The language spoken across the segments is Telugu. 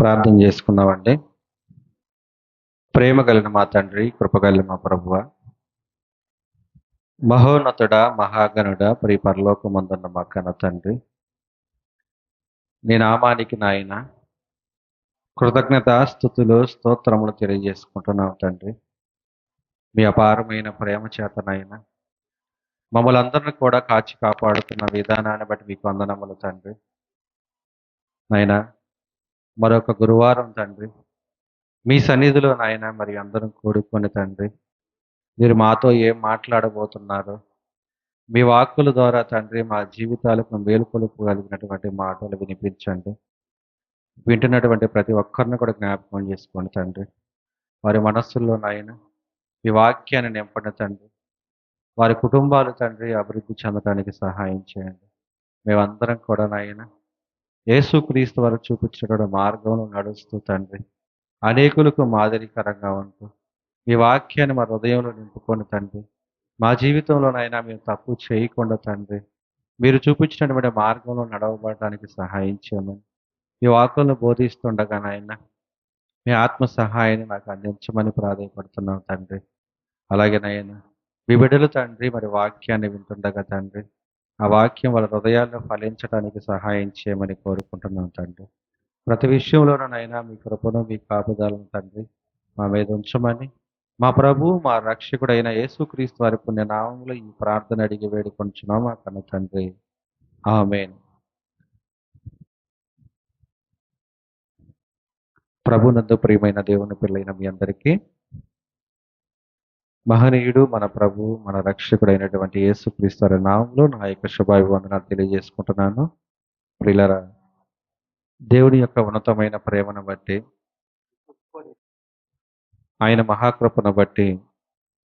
ప్రార్థన చేసుకుందామండి. ప్రేమ కలిగిన మా తండ్రి, కృప కలిగిన మా ప్రభువ, మహోన్నతుడా, మహాగణుడా, ప్రియ పరలోకమందున్న మా కన్న తండ్రి, నీ నామానికి నాయన కృతజ్ఞత స్థుతులు స్తోత్రములు తెలియజేసుకుంటున్నాం తండ్రి. మీ అపారమైన ప్రేమ చేత నాయన మమ్మల్ని అందరిని కూడా కాచి కాపాడుతున్న విధానాన్ని బట్టి మీకు వందనములు తండ్రి. నాయన మరొక గురువారం తండ్రి, మీ సన్నిధిలో నాయన మరి అందరం కూడుకొని తండ్రి, మీరు మాతో ఏం మాట్లాడబోతున్నారో మీ వాక్కుల ద్వారా తండ్రి మా జీవితాలకు మేలుకొలుపు కలిగినటువంటి మాటలు వినిపించండి. వింటున్నటువంటి ప్రతి ఒక్కరిని కూడా జ్ఞాపకం చేసుకోండి తండ్రి. వారి మనస్సుల్లో నాయన మీ వాక్యాన్ని నింపండి తండ్రి. వారి కుటుంబాలు తండ్రి అభివృద్ధి చెందడానికి సహాయం చేయండి. మేమందరం కూడా నాయన యేసుక్రీస్తు వారు చూపించిన మార్గంలో నడుస్తూ తండ్రి అనేకులకు మాదిరికరంగా ఉంటూ మీ వాక్యాన్ని మా హృదయంలో నింపుకొని తండ్రి మా జీవితంలోనైనా మేము తప్పు చేయకుండా తండ్రి మీరు చూపించినటువంటి మార్గంలో నడవబడటానికి సహాయం చేయమని ఈ వాక్కులను బోధిస్తుండగా నాయన మీ ఆత్మ సహాయాన్ని నాకు అందించమని ప్రాధాయపడుతున్నాం తండ్రి. అలాగే నాయన మీ బిడ్డలు తండ్రి మరి వాక్యాన్ని వింటుండగా తండ్రి ఆ వాక్యం వాళ్ళ హృదయాల్లో ఫలించడానికి సహాయం చేయమని కోరుకుంటున్నాం తండ్రి. ప్రతి విషయంలోనైనా మీ కృపను మీ కాపుదలను తండ్రి మా మీద ఉంచమని మా ప్రభు మా రక్షకుడైన యేసుక్రీస్తు వారి పుణ్యనామంలో ఈ ప్రార్థన అడిగి వేడుకొంచున్నాం మా కన్న తండ్రి. ఆమేన్. ప్రభునందు ప్రియమైన దేవుని పిల్లైన మీ అందరికీ మహనీయుడు మన ప్రభు మన రక్షకుడైనటువంటి యేసుక్రీస్తు వారి నామంలో నా యొక్క శుభాభివందనాలు తెలియజేసుకుంటున్నాను. ప్రియులరా, దేవుని యొక్క ఉన్నతమైన ప్రేమను బట్టి ఆయన మహాకృపను బట్టి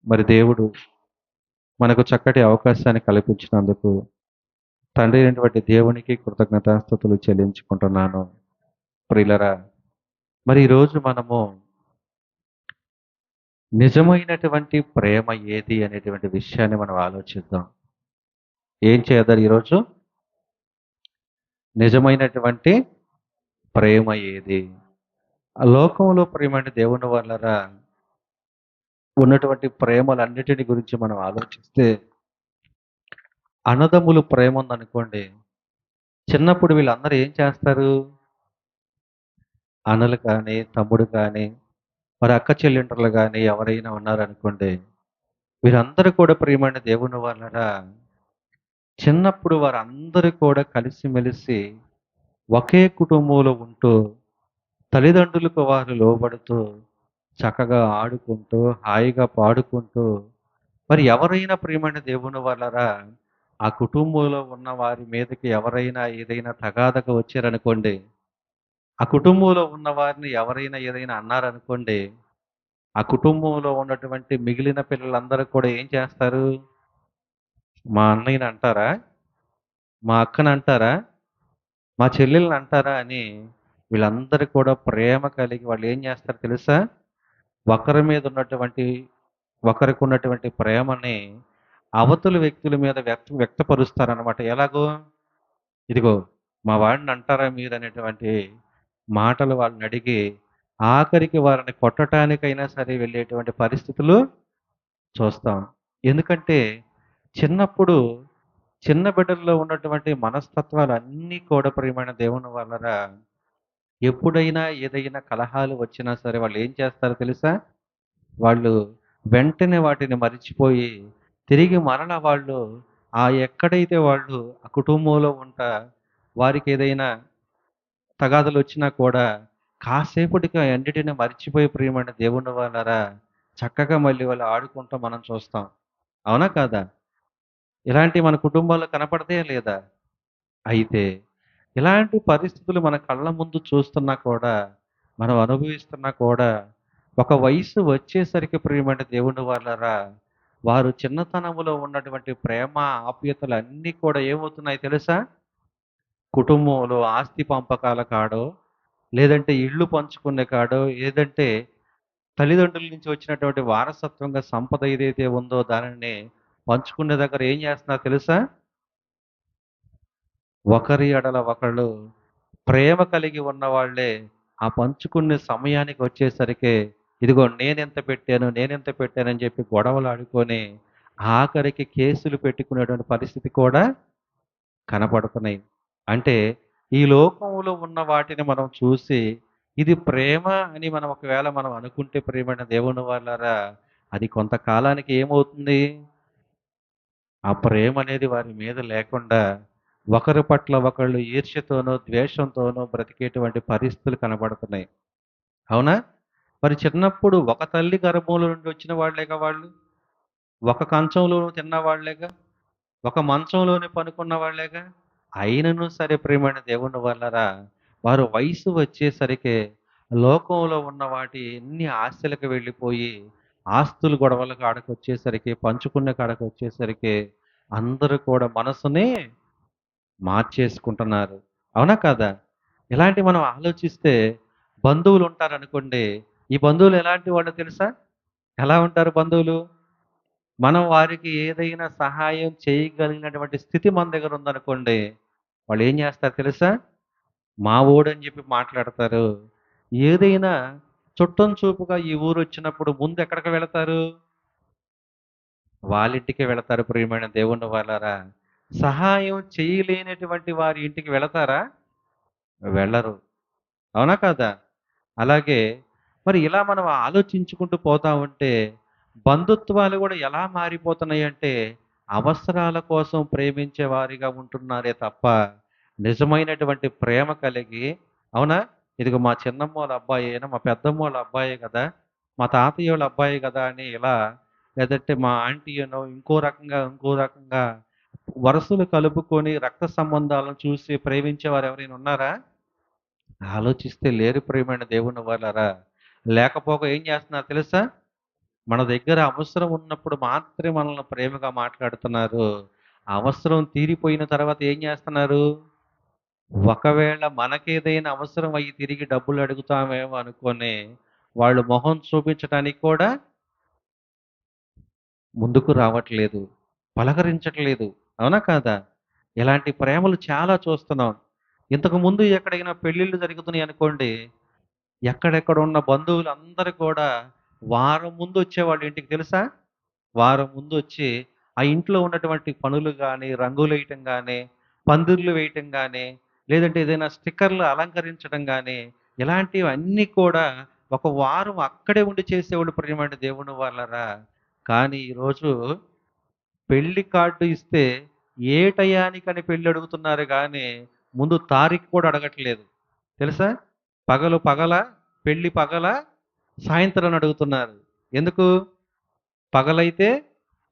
మరి దేవుడు మనకు చక్కటి అవకాశాన్ని కల్పించినందుకు తండ్రి అయినటువంటి దేవునికి కృతజ్ఞతాస్తుతులు చెల్లించుకుంటున్నాను. ప్రియులరా, మరి ఈరోజు మనము నిజమైనటువంటి ప్రేమ ఏది అనేటువంటి విషయాన్ని మనం ఆలోచిద్దాం. ఏం చేద్దాం ఈరోజు? నిజమైనటువంటి ప్రేమ ఏది? ఆ లోకంలో ప్రేమ అంటే దేవుని వల్లరా ఉన్నటువంటి ప్రేమలన్నిటిని గురించి మనం ఆలోచిస్తే అన్నదమ్ములు ప్రేమ ఉందనుకోండి, చిన్నప్పుడు వీళ్ళందరూ ఏం చేస్తారు? అన్నలు కానీ తమ్ముడు కానీ మరి అక్క చెల్లెంటర్లు కానీ ఎవరైనా ఉన్నారనుకోండి, వీరందరూ కూడా ప్రియమైన దేవుని వల్లరా చిన్నప్పుడు వారందరూ కూడా కలిసిమెలిసి ఒకే కుటుంబంలో ఉంటూ తల్లిదండ్రులకు వారు లోబడుతూ చక్కగా ఆడుకుంటూ హాయిగా పాడుకుంటూ మరి ఎవరైనా ప్రియమైన దేవుని వల్లరా ఆ కుటుంబంలో ఉన్న వారి మీదకి ఎవరైనా ఏదైనా తగాదగా వచ్చారనుకోండి, ఆ కుటుంబంలో ఉన్న వారిని ఎవరైనా ఏదైనా అన్నారనుకోండి, ఆ కుటుంబంలో ఉన్నటువంటి మిగిలిన పిల్లలందరూ కూడా ఏం చేస్తారు? మా అన్నయ్యని అంటారా? మా అక్కని అంటారా? మా చెల్లెల్ని అంటారా? అని వీళ్ళందరూ కూడా ప్రేమ కలిగి వాళ్ళు ఏం చేస్తారు తెలుసా? ఒకరి మీద ఉన్నటువంటి ఒకరికి ఉన్నటువంటి ప్రేమని అవతల వ్యక్తుల మీద వ్యక్తపరుస్తారనమాట. ఎలాగో? ఇదిగో మా వాడిని అంటారా మీరు అనేటువంటి మాటలు వాళ్ళని అడిగి ఆఖరికి వారిని కొట్టటానికైనా సరే వెళ్ళేటువంటి పరిస్థితులు చూస్తాం. ఎందుకంటే చిన్నప్పుడు చిన్న బిడ్డల్లో ఉన్నటువంటి మనస్తత్వాలు అన్నీ కూడా ప్రియమైన దేవుని వల్లరా ఎప్పుడైనా ఏదైనా కలహాలు వచ్చినా సరే వాళ్ళు ఏం చేస్తారో తెలుసా? వాళ్ళు వెంటనే వాటిని మరిచిపోయి తిరిగి మరలా వాళ్ళు ఎక్కడైతే వాళ్ళు ఆ కుటుంబంలో ఉంటా వారికి ఏదైనా తగాదలు వచ్చినా కూడా కాసేపటికి అన్నిటిని మర్చిపోయి ప్రియమైన దేవుని వాళ్ళరా చక్కగా మళ్ళీ వాళ్ళు ఆడుకుంటూ మనం చూస్తాం. అవునా కాదా? ఇలాంటివి మన కుటుంబాల్లో కనపడతాయా లేదా? అయితే ఇలాంటి పరిస్థితులు మన కళ్ళ ముందు చూస్తున్నా కూడా మనం అనుభవిస్తున్నా కూడా ఒక వయసు వచ్చేసరికి ప్రియమైన దేవుని వాళ్ళరా వారు చిన్నతనములో ఉన్నటువంటి ప్రేమ ఆప్యాయతలు అన్నీ కూడా ఏమవుతున్నాయి తెలుసా? కుటుంబంలో ఆస్తి పంపకాల కాడో లేదంటే ఇళ్ళు పంచుకునే కాడో ఏదంటే తల్లిదండ్రుల నుంచి వచ్చినటువంటి వారసత్వంగా సంపద ఏదైతే ఉందో దానిని పంచుకునే దగ్గర ఏం చేస్తున్నారు తెలుసా? ఒకరి ఎడల ఒకళ్ళు ప్రేమ కలిగి ఉన్న వాళ్ళే ఆ పంచుకునే సమయానికి వచ్చేసరికి ఇదిగో నేనెంత పెట్టాను, నేనెంత పెట్టానని చెప్పి గొడవలాడుకొని ఆఖరికి కేసులు పెట్టుకునేటువంటి పరిస్థితి కూడా కనపడుతున్నాయి. అంటే ఈ లోకంలో ఉన్న వాటిని మనం చూసి ఇది ప్రేమ అని మనం ఒకవేళ మనం అనుకుంటే ప్రియమైన దేవుని వాళ్ళారా, అది కొంతకాలానికి ఏమవుతుంది? ఆ ప్రేమనేది వారి మీద లేకుండా ఒకరి పట్ల ఒకళ్ళు ఈర్ష్యతోనో, ద్వేషంతోనో బ్రతికేటువంటి పరిస్థితులు కనబడుతున్నాయి. అవునా? మరి చిన్నప్పుడు ఒక తల్లి గర్భంలో నుండి వచ్చిన వాళ్ళేగా వాళ్ళు. ఒక కంచంలో తిన్న వాళ్ళేగా. ఒక మంచంలోనే పనుకున్న వాళ్ళేగా. అయినను సరే ప్రియమైన దేవుని వల్లరా వారు వయసు వచ్చేసరికి లోకంలో ఉన్న వాటి ఎన్ని ఆశలకు వెళ్ళిపోయి ఆస్తులు గొడవల కాడకొచ్చేసరికి, పంచుకునే కాడకొచ్చేసరికి అందరూ కూడా మనసుని మార్చేసుకుంటున్నారు. అవునా కాదా? ఇలాంటివి మనం ఆలోచిస్తే బంధువులు ఉంటారనుకోండి. ఈ బంధువులు ఎలాంటి వాళ్ళు తెలుసా? ఎలా ఉంటారు బంధువులు? మనం వారికి ఏదైనా సహాయం చేయగలిగినటువంటి స్థితి మన దగ్గర ఉందనుకోండి. వాళ్ళు ఏం చేస్తారు తెలుసా? మా వోడని చెప్పి మాట్లాడతారు. ఏదైనా చుట్టం చూపుగా ఈ ఊరొచ్చినప్పుడు ముందు ఎక్కడికి వెళతారు? వాళ్ళింటికే వెళతారు ప్రియమైన దేవుని వాళ్ళారా. సహాయం చేయలేనటువంటి వారి ఇంటికి వెళతారా? వెళ్ళరు. అవునా కాదా? అలాగే మరి ఇలా మనం ఆలోచించుకుంటూ పోతా ఉంటే, బంధుత్వాలు గూడా ఎలా మారిపోతున్నాయంటే, అవసరాల కోసం ప్రేమించే వారిగా ఉంటున్నారే తప్ప, నిజమైనటువంటి ప్రేమ కలిగి అవునా? ఇదిగో మా చిన్నమ్మోళ్ళ అబ్బాయేనా, మా పెద్దమ్మోళ్ళ అబ్బాయే గదా! మా తాతయ్యోళ్ళ అబ్బాయే గదా! అని ఇలా లేదంటే మా ఆంటీ అనో ఇంకో రకంగా వరుసలు కలుపుకొని రక్త సంబంధాలను చూసి ప్రేమించేవారు ఎవరైనా ఉన్నారా? ఆలోచిస్తే లేరు ప్రియమైన దేవుని వాళ్ళారా. లేకపోగా ఏం చేస్తున్నారు తెలుసా? మన దగ్గర అవసరం ఉన్నప్పుడు మాత్రమే మనల్ని ప్రేమగా మాట్లాడుతున్నారు. అవసరం తీరిపోయిన తర్వాత ఏం చేస్తున్నారు? ఒకవేళ మనకేదైనా అవసరం అయ్యి తిరిగి డబ్బులు అడుగుతామేమో అనుకోని, వాళ్ళు మొహం చూపించటానికి కూడా ముందుకు రావట్లేదు. పలకరించట్లేదు. అవునా కాదా? ఇలాంటి ప్రేమలు చాలా చూస్తున్నాం. ఇంతకుముందు ఎక్కడైనా పెళ్ళిళ్ళు జరుగుతున్నాయనుకోండి, ఎక్కడెక్కడ ఉన్న బంధువులందరూ కూడా వారం ముందు వచ్చేవాళ్ళు ఇంటికి తెలుసా? వారం ముందొచ్చి ఆ ఇంట్లో ఉన్నటువంటి పనులు గాని, రంగులేయటం గాని, పందిర్లు వేయటం గాని, లేదంటే ఏదైనా స్టిక్కర్‌లు అలంకరించడం గాని, ఇలాంటివన్నీ కూడా ఒక వారం అక్కడే ఉండి చేసేవాళ్ళు ప్రియమైన దేవుని వాళ్ళరా. కానీ ఈరోజు పెళ్లి కార్డ్ ఇస్తే ఏ టయానికని పెళ్లి అడుగుతున్నారు గానీ, ముందు తారీఖు కూడా అడగట్లేదు. తెలుసా? పగలా, పెళ్లి పగలా, సాయంత్రం అని అడుగుతున్నారు. ఎందుకు? పగలైతే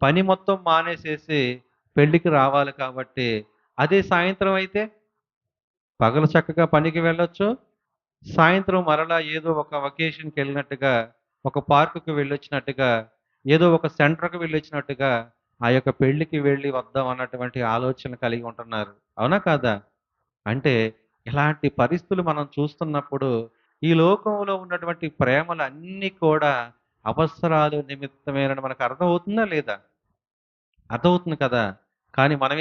పని మొత్తం మానేసేసి పెళ్ళికి రావాలి కాబట్టి. అదే సాయంత్రం అయితే పగలు చక్కగా పనికి వెళ్ళొచ్చు. సాయంత్రం మరలా ఏదో ఒక వకేషన్‌కెళ్ళినట్టుగా, ఒక పార్క్‌కి వెళ్ళొచ్చినట్టుగా, ఏదో ఒక సెంటర్‌కి వెళ్ళొచ్చినట్టుగా, ఆ యొక్క పెళ్ళికి వెళ్ళి వద్దాం అన్నటువంటి ఆలోచన కలిగి ఉంటున్నారు. అవునా కాదా? అంటే ఇలాంటి పరిస్థితులు మనం చూస్తున్నప్పుడు, ఈ లోకంలో ఉన్నటువంటి ప్రేమలన్నీ కూడా అవసరాలు నిమిత్తమేనని మనకు అర్థమవుతుందా లేదా? అర్థమవుతుంది కదా! కానీ మనం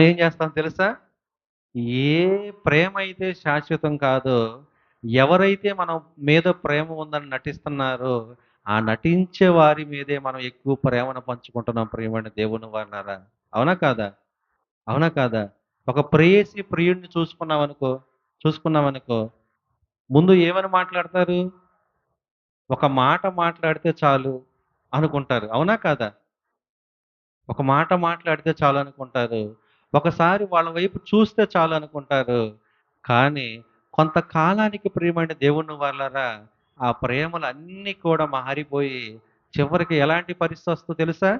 ఏం చేస్తాం తెలుసా? ఏ ప్రేమైతే శాశ్వతం కాదో, ఎవరైతే మనం మీద ప్రేమ ఉందని నటిస్తున్నారో, ఆ నటించే వారి మీదే మనం ఎక్కువ ప్రేమను పంచుకుంటున్నాం ప్రియమైన దేవుని వాళ్ళారా. అవునా కాదా? అవునా కాదా? ఒక ప్రేయసి ప్రియుడిని చూసుకున్నామనుకో, ముందు ఏమని మాట్లాడతారు? ఒక మాట మాట్లాడితే చాలు అనుకుంటారు. అవునా కాదా? ఒక మాట మాట్లాడితే చాలనుకుంటారు. ఒకసారి వాళ్ళ వైపు చూస్తే చాలనుకుంటారు. కానీ కొంతకాలానికి ప్రియమైన దేవుని వాళ్ళరా, ఆ ప్రేమలన్నీ కూడా మారిపోయి చివరికి ఎలాంటి పరిస్థితొస్తదో తెలుసా?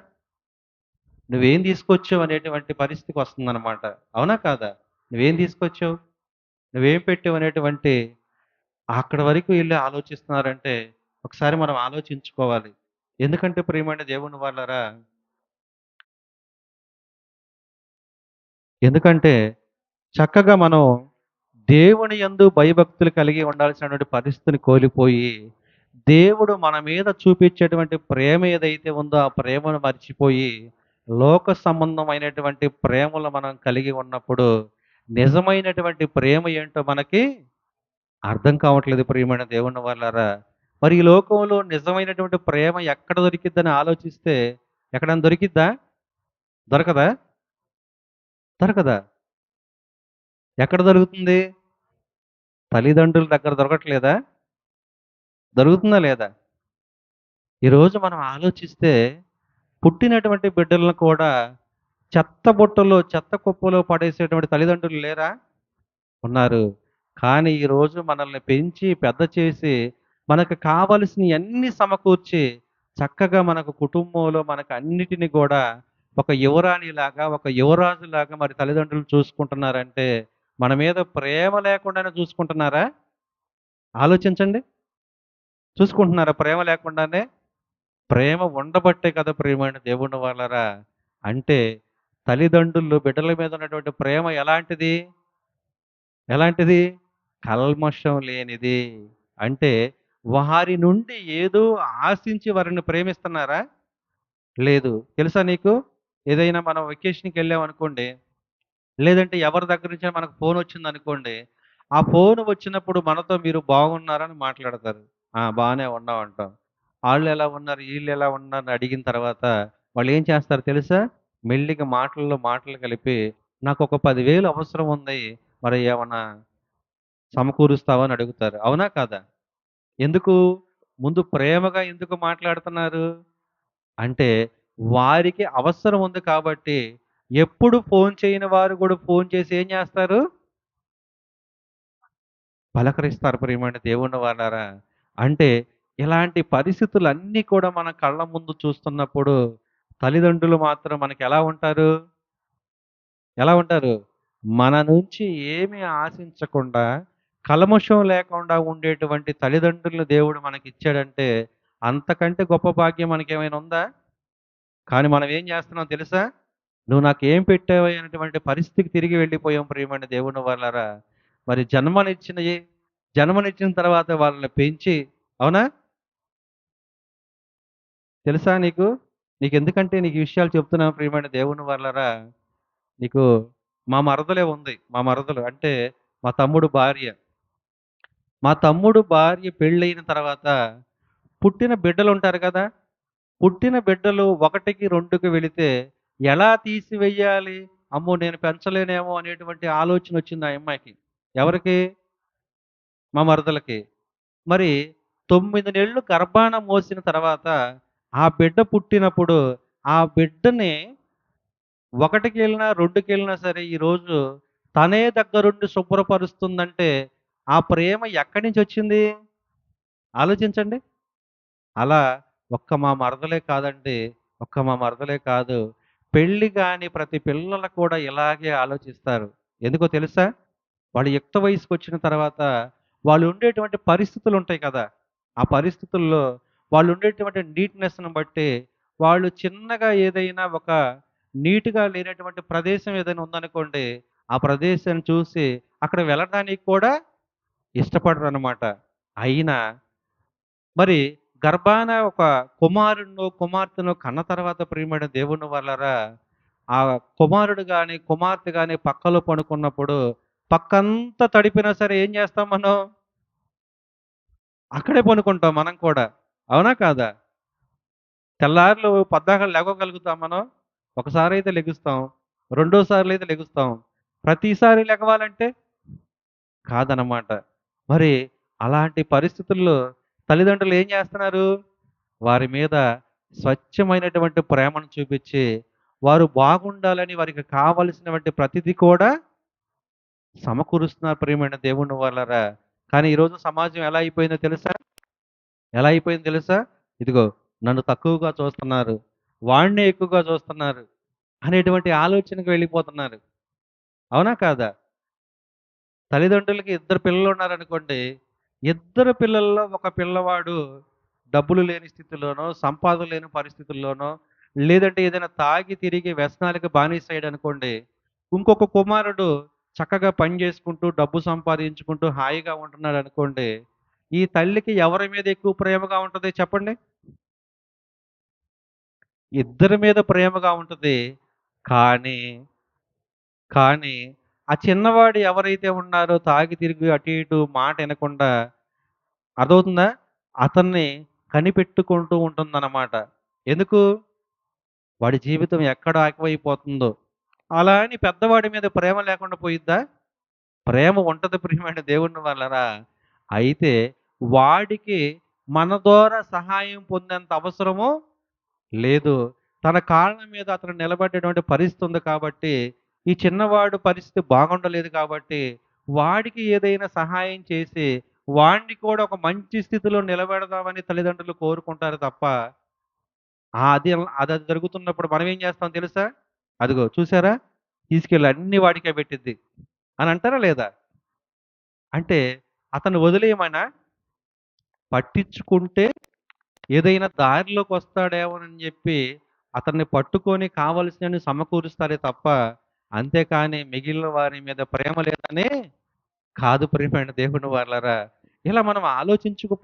నువ్వేం తీసుకొచ్చావు అనేటువంటి పరిస్థితికొస్తుందనమాట. అవునా కాదా? నువ్వేం తీసుకొచ్చావు? నువ్వేం పెట్టావు అనేటువంటి అక్కడి వరకు ఎళ్లి ఆలోచిస్తున్నారంటే ఒకసారి మనం ఆలోచించుకోవాలి. ఎందుకంటే ప్రియమైన దేవుని వాళ్ళరా ఎందుకంటే చక్కగా మనం దేవుని యందు భయభక్తులు కలిగి ఉండాల్సినటువంటి పరిస్థితిని కోల్పోయి, దేవుడు మన మీద చూపించేటువంటి ప్రేమ ఏదైతే ఉందో, ఆ ప్రేమను మర్చిపోయి, లోక సంబంధమైనటువంటి ప్రేమలు మనం కలిగి ఉన్నప్పుడు, నిజమైనటువంటి ప్రేమ ఏంటో మనకి అర్థం కావట్లేదు ప్రియమైన దేవుని వాళ్ళారా. మరి ఈ లోకంలో నిజమైనటువంటి ప్రేమ ఎక్కడ దొరికిద్దని ఆలోచిస్తే ఎక్కడైనా దొరికిద్దా? దొరకదా? దొరకదా? ఎక్కడ దొరుకుతుంది? తల్లిదండ్రుల దగ్గర దొరకట్లేదా? దొరుకుతుందా లేదా? ఈరోజు మనం ఆలోచిస్తే పుట్టినటువంటి బిడ్డలను కూడా చెత్త బుట్టలో, చెత్త కుప్పలో పడేసేటువంటి తల్లిదండ్రులు లేరా? ఉన్నారు. కానీ ఈరోజు మనల్ని పెంచి, పెద్ద చేసి, మనకు కావాల్సినయన్నీ సమకూర్చి, చక్కగా మనకు కుటుంబంలో మనకు అన్నిటిని గూడా ఒక యువరాణిలాగా, ఒక యువరాజులాగా మరి తల్లిదండ్రులు చూసుకుంటున్నారంటే, మన మీద ప్రేమ లేకుండానే చూసుకుంటున్నారా? ఆలోచించండి. చూసుకుంటున్నారా ప్రేమ లేకుండానే? ప్రేమ ఉండబట్టే కదా ప్రియమైన దేవుని వాళ్ళరా. అంటే తల్లిదండ్రులు బిడ్డల మీద ఉన్నటువంటి ప్రేమ ఎలాంటిది? ఎలాంటిది? కల్మషం లేనిది. అంటే వారి నుండి ఏదో ఆశించి వారిని ప్రేమిస్తున్నారా? లేదు. తెలుసా నీకు? ఏదైనా మనం వెకేషన్‌కెళ్ళామనుకోండి, లేదంటే ఎవరి దగ్గర నుంచైనా మనకు ఫోనొచ్చిందనుకోండి, ఆ ఫోను వచ్చినప్పుడు మనతో మీరు బాగున్నారా? అని మాట్లాడతారు. ఆ! బానే ఉన్నాం అంటాం. ఆళ్ళెలా ఉన్నారు? ఈళ్ళెలా ఉన్నారు? అని అడిగిన తర్వాత వాళ్ళేం చేస్తారో తెలుసా? మెల్లిగా మాటల్లో మాటలు కలిపి నాకొక 10,000 అవసరం ఉంది. మరి ఏమన్నా సమకూరుస్తావా? అని అడుగుతారు. అవునా? కాదా? ఎందుకు? ముందు ప్రేమగా ఎందుకు మాట్లాడుతున్నారు? అంటే వారికి అవసరం ఉంది కాబట్టి ఎప్పుడు ఫోను చేయని వారు గూడా ఫోను చేసి ఏం జేస్తారు? పలకరిస్తారు ప్రియమైన దేవుని వాళ్ళారా. అంటే ఇలాంటి పరిస్థితులన్నీ కూడా మన కళ్ళ ముందు చూస్తున్నప్పుడు తల్లిదండ్రులు మాత్రం మనకెలా ఉంటారు? ఎలా ఉంటారు? మన నుంచి ఏమి ఆశించకుండా, కల్మషం లేకుండా ఉండేటువంటి తల్లిదండ్రులు దేవుడు మనకిచ్చాడంటే, అంతకంటే గొప్ప భాగ్యం మనకేమైనా ఉందా? కానీ మనం ఏం జేస్తున్నాం తెలుసా? నువ్వు నాకేం పెట్టావయ్యా అనేటువంటి పరిస్థితికి తిరిగి వెళ్ళిపోయాం ప్రియమైన దేవుని వాళ్ళారా. మరి జన్మనిచ్చిన తర్వాత వాళ్ళని పెంచి అవునా? తెలుసా నీకు? నీకెందుకంటే నీకు ఈ విషయాలు చెప్తున్నాను ప్రియమైన దేవుని వాళ్ళారా. నీకు మా మరదలే ఉంది. మా మరదలు అంటే మా తమ్ముడు భార్య. మా తమ్ముడు భార్య పెళ్ళయిన తర్వాత పుట్టిన బిడ్డలుంటారు కదా! పుట్టిన బిడ్డలు 1కి, 2కి వెళితే ఎలా తీసివెయ్యాలి? అమ్మో! నేను పెంచలేనేమో అనేటువంటి ఆలోచనొచ్చింది ఆ యమ్మాయికి. ఎవరికి? మా మరదలకి. మరి 9 నెలలు గర్భాన మోసిన తర్వాత ఆ బిడ్డ పుట్టినప్పుడు ఆ బిడ్డని 1కెళ్ళినా, 2కెళ్ళినా సరే ఈరోజు తనే దగ్గరుండి శుభ్రపరుస్తుందంటే ఆ ప్రేమ ఎక్కడి నుంచొచ్చింది? ఆలోచించండి. అలా ఒక్క మా మరదలే కాదండి. ఒక్క మా మరదలే కాదు. పెళ్లి గాని ప్రతి పిల్లలు కూడా ఇలాగే ఆలోచిస్తారు. ఎందుకో తెలుసా? వాళ్ళు యుక్త వయసుకొచ్చిన తర్వాత వాళ్ళు ఉండేటువంటి పరిస్థితులుంటాయి కదా! ఆ పరిస్థితుల్లో వాళ్ళు ఉండేటువంటి నీట్‌నెస్‌ని బట్టి వాళ్ళు చిన్నగా ఏదైనా ఒక నీట్‌గా లేనటువంటి ప్రదేశం ఏదైనా ఉందనుకోండి, ఆ ప్రదేశాన్ని చూసి అక్కడ వెళ్ళడానికి కూడా ఇష్టపడరనమాట. అయినా మరి గర్భాన ఒక కుమారుడినో, కుమార్తెనో కన్న తర్వాత ప్రియమైన దేవుని వల్లరా, ఆ కుమారుడు గాని, కుమార్తె గాని పక్కలో పడుకున్నప్పుడు పక్కంతా తడిపినా సరే ఏం చేస్తాం మనం? అక్కడే పనుకుంటాం మనం కూడా. అవునా కాదా? తెల్లార్లు పద్దాక లెగవగలుగుతాం మనం? ఒకసారయితే లెగుస్తాం. రెండోసార్లయితే లెగుస్తాం. ప్రతిసారి లెగవాలంటే కాదనమాట. మరి అలాంటి పరిస్థితుల్లో తల్లిదండ్రులు ఏం చేస్తున్నారు? వారి మీద స్వచ్ఛమైనటువంటి ప్రేమను చూపిచ్చి, వారు బాగుండాలని వారికి కావలసినటువంటి ప్రతిది కూడా సమకూరుస్తున్నారు ప్రియమైన దేవుని వాళ్ళరా. కానీ ఈరోజు సమాజం ఎలా అయిపోయిందో తెలుసా? ఎలా అయిపోయిందో తెలుసా? ఇదిగో నన్ను తక్కువగా చూస్తున్నారు. వాడినే ఎక్కువగా చూస్తున్నారు. అనేటువంటి ఆలోచనకి వెళ్ళిపోతున్నారు. అవునా కాదా? తల్లిదండ్రులకి ఇద్దరు పిల్లలున్నారనుకోండి. ఇద్దరు పిల్లల్లో ఒక పిల్లవాడు డబ్బులు లేని స్థితిలోనో, సంపాదన లేని పరిస్థితుల్లోనో, లేదంటే ఏదైనా తాగి తిరిగి వ్యసనాలకు బానిసయ్యాడనుకోండి. ఇంకొక కుమారుడు చక్కగా పని చేసుకుంటూ, డబ్బు సంపాదించుకుంటూ హాయిగా ఉంటున్నాడనుకోండి. ఈ తల్లికి ఎవరి మీద ఎక్కువ ప్రేమగా ఉంటది చెప్పండి? ఇద్దరి మీద ప్రేమగా ఉంటది. కానీ, కానీ ఆ చిన్నవాడు ఎవరైతే ఉన్నారో తాగి తిరిగి అటు ఇటు మాట వినకుండా అర్థమవుతుందా? అతన్ని కనిపెట్టుకుంటూ ఉంటుందన్నమాట. ఎందుకు? వాడి జీవితం ఎక్కడ ఆగిపోయిపోతుందో. అలా అని పెద్దవాడి మీద ప్రేమ లేకుండా పోయిద్దా? ప్రేమ ఉంటది ప్రియమైన దేవుని వల్లరా. అయితే వాడికి మన ద్వారా సహాయం పొందేంత అవసరము లేదు. తన కాళ్ళ మీద అతను నిలబడేటువంటి పరిస్థితి ఉంది కాబట్టి, ఈ చిన్నవాడు పరిస్థితి బాగుండలేదు కాబట్టి, వాడికి ఏదైనా సహాయం చేసి, వాడిని కూడా ఒక మంచి స్థితిలో నిలబెడదామని తల్లిదండ్రులు కోరుకుంటారు తప్ప, అది జరుగుతున్నప్పుడు మనం ఏం చేస్తాం తెలుసా? అదిగో చూసారా? తీసుకెళ్ళి అన్నీ వాడికే పెట్టిద్ది అని అంటారా లేదా? అంటే అతన్ని వదిలేయమనా? పట్టించుకుంటే ఏదైనా దారిలోకొస్తాడేమోనని జెప్పి, అతన్ని పట్టుకొని కావాల్సినన్ని సమకూరుస్తారే తప్ప, అంతేకాని మిగిలిన వారి మీద ప్రేమ లేదని కాదు ప్రియమైన దేవుని వాళ్ళరా. ఇలా మనం ఆలోచించుకుంటూ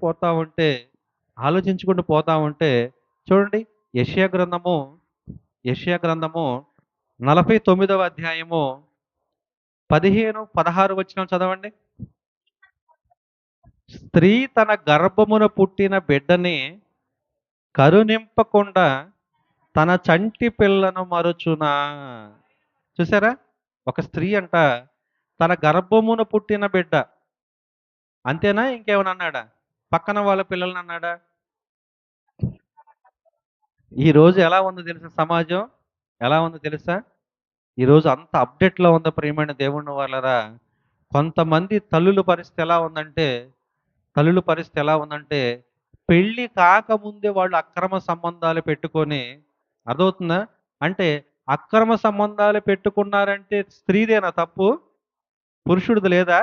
పోతా ఉంటే చూడండి యెషయా గ్రంథము, యెషయా గ్రంథము 49వ అధ్యాయము 15, 16 వచనం చదవండి. స్త్రీ తన గర్భమున పుట్టిన బిడ్డని కరుణింపకుండా తన చంటి పిల్లను మరుచునా? చూసారా? ఒక స్త్రీ అంట తన గర్భమున పుట్టిన బిడ్డ. అంతేనా? ఇంకేమైనా అన్నాడా? పక్కన వాళ్ళ పిల్లల్ని అన్నాడా? ఈరోజు ఎలా ఉందో తెలుసా సమాజం? ఎలా ఉందో తెలుసా? ఈరోజు అంత అప్డేట్‌లో ఉంది ప్రియమైన దేవుని వాళ్ళరా. కొంతమంది తల్లుల పరిస్థితి ఎలా ఉందంటే, పెళ్లి కాకముందే వాళ్ళు అక్రమ సంబంధాలు పెట్టుకొని అర్థమవుతుందా? అంటే అక్రమ సంబంధాలు పెట్టుకున్నారంటే స్త్రీదేనా తప్పు? పురుషుడిది లేదా?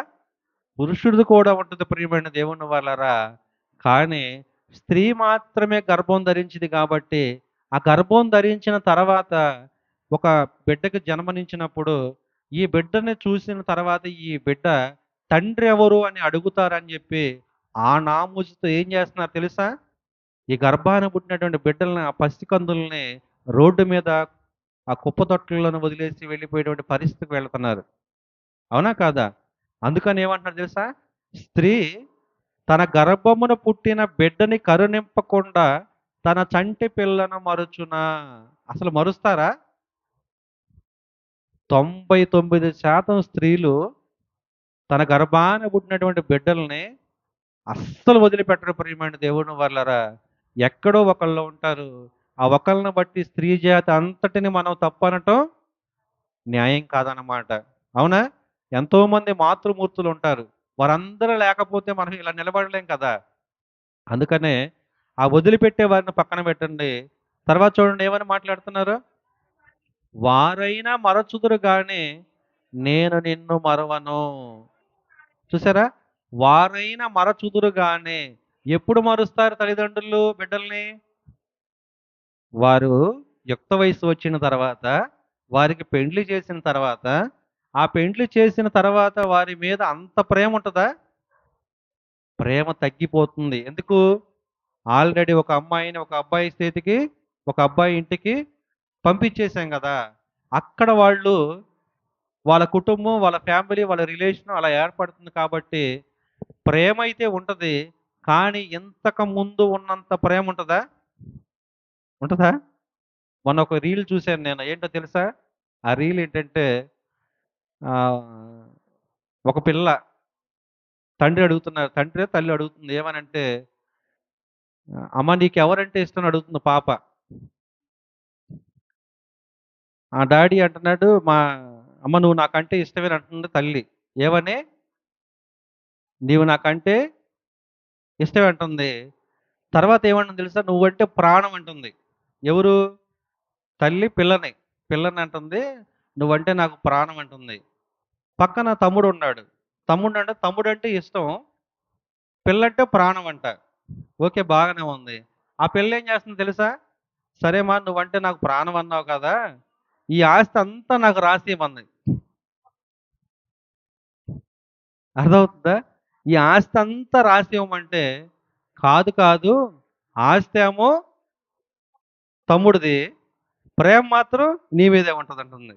పురుషుడిది కూడా ఉంటుంది ప్రియమైన దేవుని వాళ్ళరా. కానీ స్త్రీ మాత్రమే గర్భం ధరించింది కాబట్టి, ఆ గర్భం ధరించిన తర్వాత ఒక బిడ్డకి జన్మనిచ్చినప్పుడు, ఈ బిడ్డని చూసిన తర్వాత ఈ బిడ్డ తండ్రి ఎవరు అని అడుగుతారని చెప్పి, ఆ నామూసుతో ఏం చేస్తున్నారు తెలుసా? ఈ గర్భాన పుట్టినటువంటి బిడ్డల్ని, ఆ పసికందుల్ని రోడ్డు మీద ఆ కుప్పతొట్టల్లోనే వదిలేసి వెళ్ళిపోయేటువంటి పరిస్థితికి వెళ్తున్నారు. అవునా కాదా? అందుకని ఏమంటున్నారు తెలుసా? స్త్రీ తన గర్భమున పుట్టిన బిడ్డని కరుణింపకుండా తన చంటి పిల్లను మరుచునా? అసలు మరుస్తారా? 99% స్త్రీలు తన గర్భాన పుట్టినటువంటి బిడ్డల్ని అస్సలు వదిలిపెట్టరు ప్రియమైన దేవుని వాళ్ళరా. ఎక్కడో ఒకళ్ళు ఉంటారు. ఆ ఒకళ్ళని బట్టి స్త్రీ జాతి అంతటిని మనం తప్పనటం న్యాయం కాదనమాట. అవునా? ఎంతోమంది మాతృమూర్తులు ఉంటారు. వారందరూ లేకపోతే మనం ఇలా నిలబడలేం కదా! అందుకనే ఆ వదిలిపెట్టే వారిని పక్కన పెట్టండి. తర్వాత చూడండి ఏమని మాట్లాడుతున్నారు? వారైనా మరచుదురు గాని నేను నిన్ను మరవను. చూసారా? వారైనా మరచుదురు గాని ఎప్పుడు మరుస్తారు తల్లిదండ్రులు బిడ్డల్ని? వారు యుక్త వయస్సు వచ్చిన తర్వాత, వారికి పెండ్లి చేసిన తర్వాత, ఆ పెండ్లి చేసిన తర్వాత వారి మీద అంత ప్రేమ ఉంటదా? ప్రేమ తగ్గిపోతుంది. ఎందుకు? ఆల్రెడీ ఒక అమ్మాయిని ఒక అబ్బాయి చేతికి, ఒక అబ్బాయి ఇంటికి పంపించేసాం గదా! అక్కడ వాళ్ళు వాళ్ళ కుటుంబం, వాళ్ళ ఫ్యామిలీ, వాళ్ళ రిలేషన్ అలా ఏర్పడుతుంది కాబట్టి ప్రేమైతే ఉంటది. కానీ ఇంతకు ముందు ఉన్నంత ప్రేమ ఉంటదా? ఉంటదా? మొన్న ఒక రీల్ చూసాను నేను. ఏంటో తెలుసా? ఆ రీల్ ఏంటంటే ఆహ్, ఒక పిల్ల తల్లి అడుగుతుంది ఏమనంటే, "అమ్మ నీకెవరంటే ఇష్టం?" అని అడుగుతుంది పాప. ఆ డాడీ అంటున్నాడు, అమ్మ నువ్వు నాకంటే ఇష్టమేని" అంటుంది తల్లి. ఏమని? "నీవు నాకంటే ఇష్టమే" అంటుంది. తర్వాత ఏమంటుంది తెలుసా? "నువ్వంటే ప్రాణం" అంటుంది. ఎవరు? తల్లి పిల్లని అంటుంది, "నువ్వంటే నాకు ప్రాణం" అంటుంది. పక్కన తమ్ముడున్నాడు. తమ్ముడంటే ఇష్టం. పిల్లంటే ప్రాణం అంట. ఓకే. బాగానే ఉంది. ఆ పిల్లేం చేస్తుంది తెలుసా? "సరేమా నువ్వంటే నాకు ప్రాణం అన్నావు కదా! ఈ ఆస్తి అంతా నాకు రాసియమంది." అర్థమవుతుందా? ఈ ఆస్తి అంతా రాసివ్వమంటే, "కాదు కాదు ఆస్తేమో తమ్ముడిది. ప్రేమ మాత్రం నీ మీదే ఉంటదంటుంది."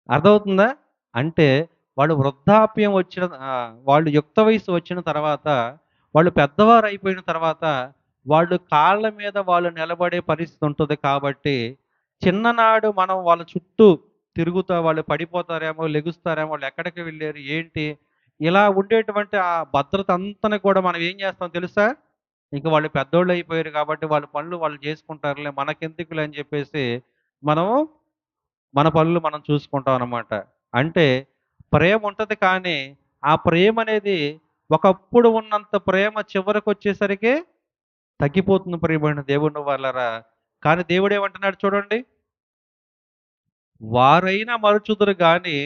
అర్థమవుతుందా? అంటే వాళ్ళు వృద్ధాప్యం వచ్చిన వాళ్ళు యుక్త వయసు వచ్చిన తర్వాత, వాళ్ళు పెద్దవారు అయిపోయిన తర్వాత, వాళ్ళు కాళ్ళ మీద వాళ్ళు నిలబడే పరిస్థితి ఉంటది కాబట్టి, చిన్ననాడు మనం వాళ్ళ చుట్టూ తిరుగుతా వాళ్ళు పడిపోతారేమో, లెగుస్తారేమో, వాళ్ళు ఎక్కడికి వెళ్లారు, ఏంటి? ఇలా ఉండేటువంటి ఆ భద్రత అంతని కూడా మనం ఏం చేస్తాం తెలుసా? ఇంక వాళ్ళు పెద్దోళ్ళు అయిపోయారు కాబట్టి వాళ్ళ పనులు వాళ్ళు చేసుకుంటారులే, మనకెందుకులే అని చెప్పేసి మనం మన పనులు మనం చూసుకుంటాం అన్నమాట. అంటే ప్రేమ ఉంటది కానీ, ఆ ప్రేమనేది ఒకప్పుడు ఉన్నంత ప్రేమ చివరకొచ్చేసరికి తగ్గిపోతుంది ప్రియమైన దేవుని వాళ్ళరా. కానీ దేవుడేమంటున్నాడు చూడండి, వారైనా మరుచుదురు గాని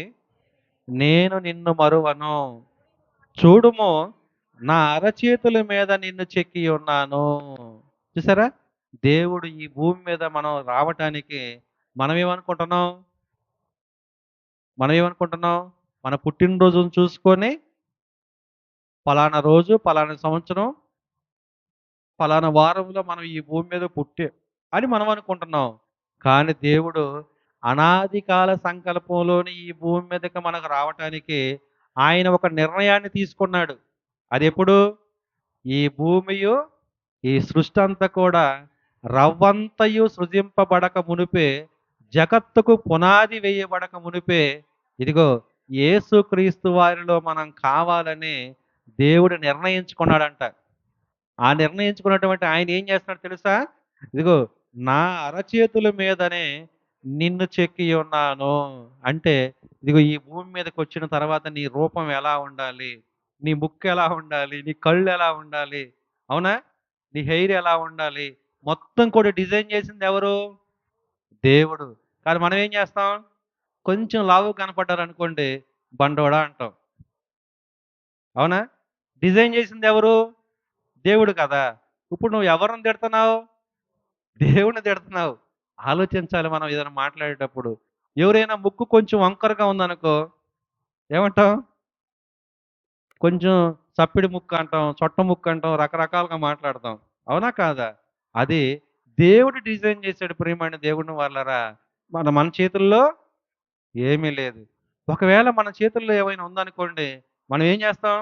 నేను నిన్ను మరువను. చూడుము నా అరచేతుల మీద నిన్ను చెక్కి ఉన్నాను. చూసారా? దేవుడు ఈ భూమి మీద మనం రావటానికి మనమేమనుకుంటున్నాం? మనమేమనుకుంటున్నాం? మన పుట్టినరోజును చూసుకొని పలానా రోజు, పలానా సంవత్సరం, పలానా వారంలో మనం ఈ భూమి మీద అని మనం అనుకుంటున్నాం. కానీ దేవుడు అనాది కాల సంకల్పంలోని ఈ భూమి మీదకి మనకు రావటానికి ఆయన ఒక నిర్ణయాన్ని తీసుకున్నాడు. అదెప్పుడు? ఈ భూమియు, ఈ సృష్టి అంతా కూడా రవ్వంతయు సృజింపబడక మునుపే, జగత్తుకు పునాది వేయబడక మునుపే, ఇదిగో యేసుక్రీస్తు వారిలో మనం కావాలని దేవుడు నిర్ణయించుకున్నాడంట. ఆ నిర్ణయించుకున్నటువంటి ఆయన ఏం చేస్తున్నాడో తెలుసా? ఇదిగో నా అరచేతుల మీదనే నిన్ను చెక్కి ఉన్నాను. అంటే ఇదిగో ఈ భూమి మీదకొచ్చిన తర్వాత నీ రూపం ఎలా ఉండాలి? నీ ముక్కు ఎలా ఉండాలి? నీ కళ్ళు ఎలా ఉండాలి? అవునా? నీ హెయిర్ ఎలా ఉండాలి? మొత్తం కూడా డిజైన్ చేసింది ఎవరు? దేవుడు. కానీ మనం ఏం చేస్తాం? కొంచెం లావుగా కనపడ్డారనుకోండి, బండోడా అంటాం. అవునా? డిజైన్ చేసింది ఎవరు? దేవుడు కదా! ఇప్పుడు నువ్వు ఎవరిని తిడతన్నావు? దేవుడిని తిడుతున్నావు. ఆలోచించాలి మనం ఏదైనా మాట్లాడేటప్పుడు. ఎవరైనా ముక్కు కొంచెం వంకరగా ఉందనుకో, ఏమంటాం? కొంచెం సప్పిడి ముక్కు అంటాం, చొట్ట ముక్కు అంటాం, రకరకాలుగా మాట్లాడతాం. అవునా కాదా? అది దేవుడు డిజైన్ చేసాడు ప్రియమైన దేవుని వాళ్ళరా. మన చేతుల్లో ఏమీ లేదు. ఒకవేళ మన చేతుల్లో ఏమైనా ఉందనుకోండి, మనం ఏం చేస్తాం?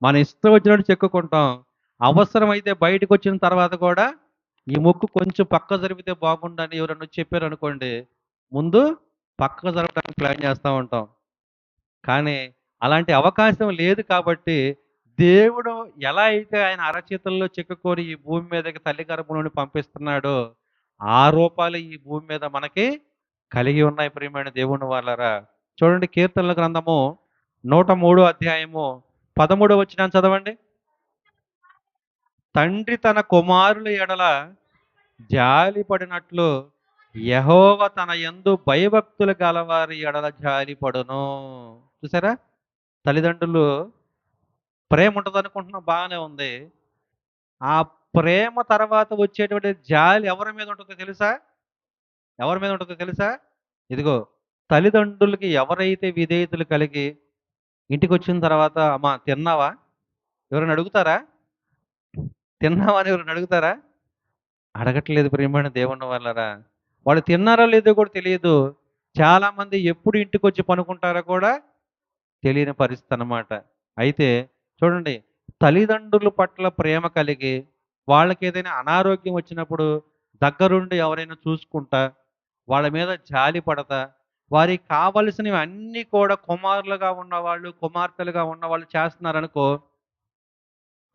మన ఇష్టం వచ్చినట్టు చెక్కుకుంటాం. అవసరమైతే బయటకొచ్చిన తర్వాత కూడా, ఈ ముక్కు కొంచెం పక్కకు జరిపితే బాగుండని ఎవరైనా వచ్చి చెప్పారనుకోండి, ముందు పక్కకు జరపడానికి ప్లాన్ చేస్తా ఉంటాం. కానీ అలాంటి అవకాశం లేదు కాబట్టి, దేవుడు ఎలా అయితే ఆయన అరచేతుల్లో చెక్కుకొని ఈ భూమి మీదకి తల్లి గర్భం నుండి పంపిస్తున్నాడో, ఆ రూపాలు ఈ భూమి మీద మనకి కలిగి ఉన్నాయి ప్రియమైన దేవుని వాళ్ళరా. చూడండి కీర్తనల గ్రంథము 103 అధ్యాయము 13 వచనాన్ని చదవండి. తండ్రి తన కుమారుల ఎడల జాలిపడినట్లు యెహోవా తన యందు భయభక్తులు గలవారి ఎడల జాలిపడును. చూసారా? తల్లిదండ్రులు ప్రేమ ఉంటదనుకుంటున్నాం బాగానే ఉంది. ఆ ప్రేమ తర్వాత వచ్చేటువంటి జాలి ఎవరి మీద ఉంటుందో తెలుసా? ఎవరి మీద ఉంటుందో తెలుసా? ఇదిగో తల్లిదండ్రులకి ఎవరైతే విధేయతలు కలిగి ఇంటికొచ్చిన తర్వాత అమ్మా తిన్నావా? ఎవరైనా అడుగుతారా? తిన్నావా అని ఎవరైనా అడుగుతారా? అడగట్లేదు ప్రియమైన దేవుని వాళ్ళరా. వాళ్ళు తిన్నారో లేదో కూడా తెలియదు. చాలామంది ఎప్పుడు ఇంటికొచ్చి పనుకుంటారో కూడా తెలియని పరిస్థితి అన్నమాట. అయితే చూడండి, తల్లిదండ్రుల పట్ల ప్రేమ కలిగి, వాళ్ళకేదైనా అనారోగ్యం వచ్చినప్పుడు దగ్గరుండి ఎవరైనా చూసుకుంటా, వాళ్ళ మీద జాలి పడతా, వారికి కావలసినవి అన్నీ కూడా కుమారులుగా ఉన్నవాళ్ళు, కుమార్తెలుగా ఉన్నవాళ్ళు చేస్తున్నారనుకో,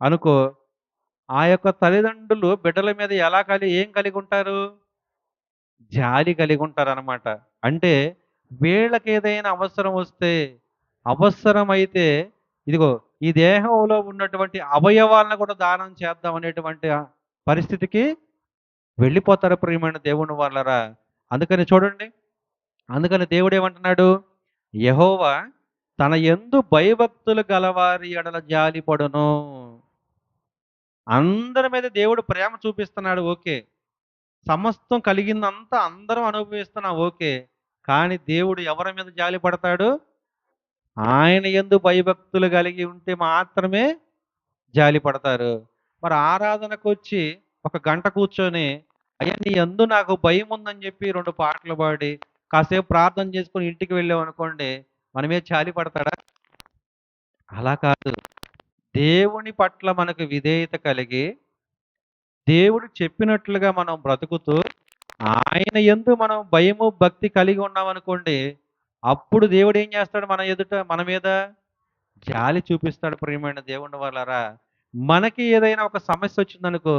అనుకో ఆ యొక్క తల్లిదండ్రులు బిడ్డల మీద ఏం కలిగి ఉంటారు? జాలి కలిగి ఉంటారనమాట. అంటే వీళ్ళకేదైనా అవసరం వస్తే, అవసరమైతే ఇదిగో ఈ దేహంలో ఉన్నటువంటి అవయవాలను కూడా దానం చేద్దాం అనేటువంటి పరిస్థితికి వెళ్ళిపోతారు ప్రియమైన దేవుని వాళ్ళరా. అందుకని చూడండి, అందుకని దేవుడేమంటున్నాడు? యెహోవా తన యందు భయభక్తులు గలవారి ఎడల జాలిపడును. అందరి మీద దేవుడు ప్రేమ చూపిస్తున్నాడు ఓకే. సమస్తం కలిగిందంతా అందరం అనుభవిస్తున్నాం ఓకే. కానీ దేవుడు ఎవరి మీద జాలి పడతాడు? ఆయన యందు భయభక్తులు కలిగి ఉంటే మాత్రమే జాలి పడతారు. మరి ఆరాధనకొచ్చి ఒక గంట కూర్చొని, అయ్యా నీ యందు నాకు భయముందని చెప్పి 2 పాటలు పాడి, కాసేపు ప్రార్థన చేసుకొని ఇంటికి వెళ్ళామనుకోండి, మన మీద జాలి పడతాడా? అలా కాదు. దేవుని పట్ల మనకు విధేయత కలిగి, దేవుడు చెప్పినట్లుగా మనం బ్రతుకుతూ, ఆయన యందు మనం భయము, భక్తి కలిగి ఉన్నామనుకోండి, అప్పుడు దేవుడు ఏం చేస్తాడు మన ఎదుట, మన మీద జాలి చూపిస్తాడు ప్రియమైన దేవుని వాళ్ళారా. మనకి ఏదైనా ఒక సమస్య వచ్చిందనుకో,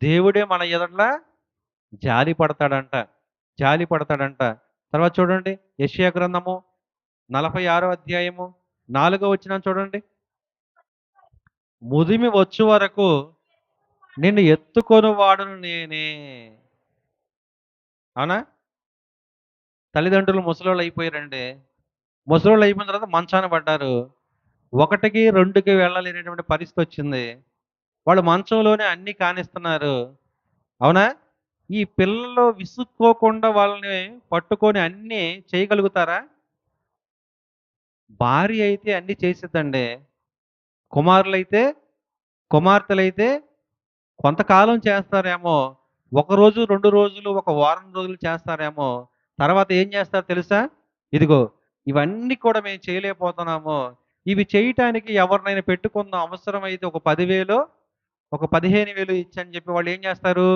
దేవుడే మన ఎదుట జాలి పడతాడంట. జాలి పడతాడంట. తర్వాత చూడండి యెషయా గ్రంథము 46వ అధ్యాయము 4వ వచనం చూడండి. ముదిమి వచ్చు వరకు నిన్ను ఎత్తుకొనువాడును నేనే. అవునా? తల్లిదండ్రులు ముసలోళ్ళు అయిపోయారండి. ముసలోళ్ళు అయిపోయిన తర్వాత మంచాన పడ్డారు. 1కి, 2కి వెళ్ళలేనటువంటి పరిస్థితి వచ్చింది. వాళ్ళు మంచంలోనే అన్నీ కానిస్తున్నారు. అవునా? ఈ పిల్లలు విసుక్కోకుండా వాళ్ళని పట్టుకొని అన్నీ చేయగలుగుతారా? భార్య అయితే అన్నీ చేసిద్దండి. కుమారులైతే, కుమార్తెలైతే కొంతకాలం చేస్తారేమో. ఒక రోజు, 2 రోజులు, ఒక వారం రోజులు చేస్తారేమో. తర్వాత ఏం చేస్తారో తెలుసా? ఇదిగో ఇవన్నీ కూడా మేము చేయలేకపోతున్నాము. ఇవి చేయటానికి ఎవరినైనా పెట్టుకుందాం. అవసరమైతే ఒక 10,000 ఒక 15,000 ఇచ్చని చెప్పి వాళ్ళు ఏం చేస్తారు?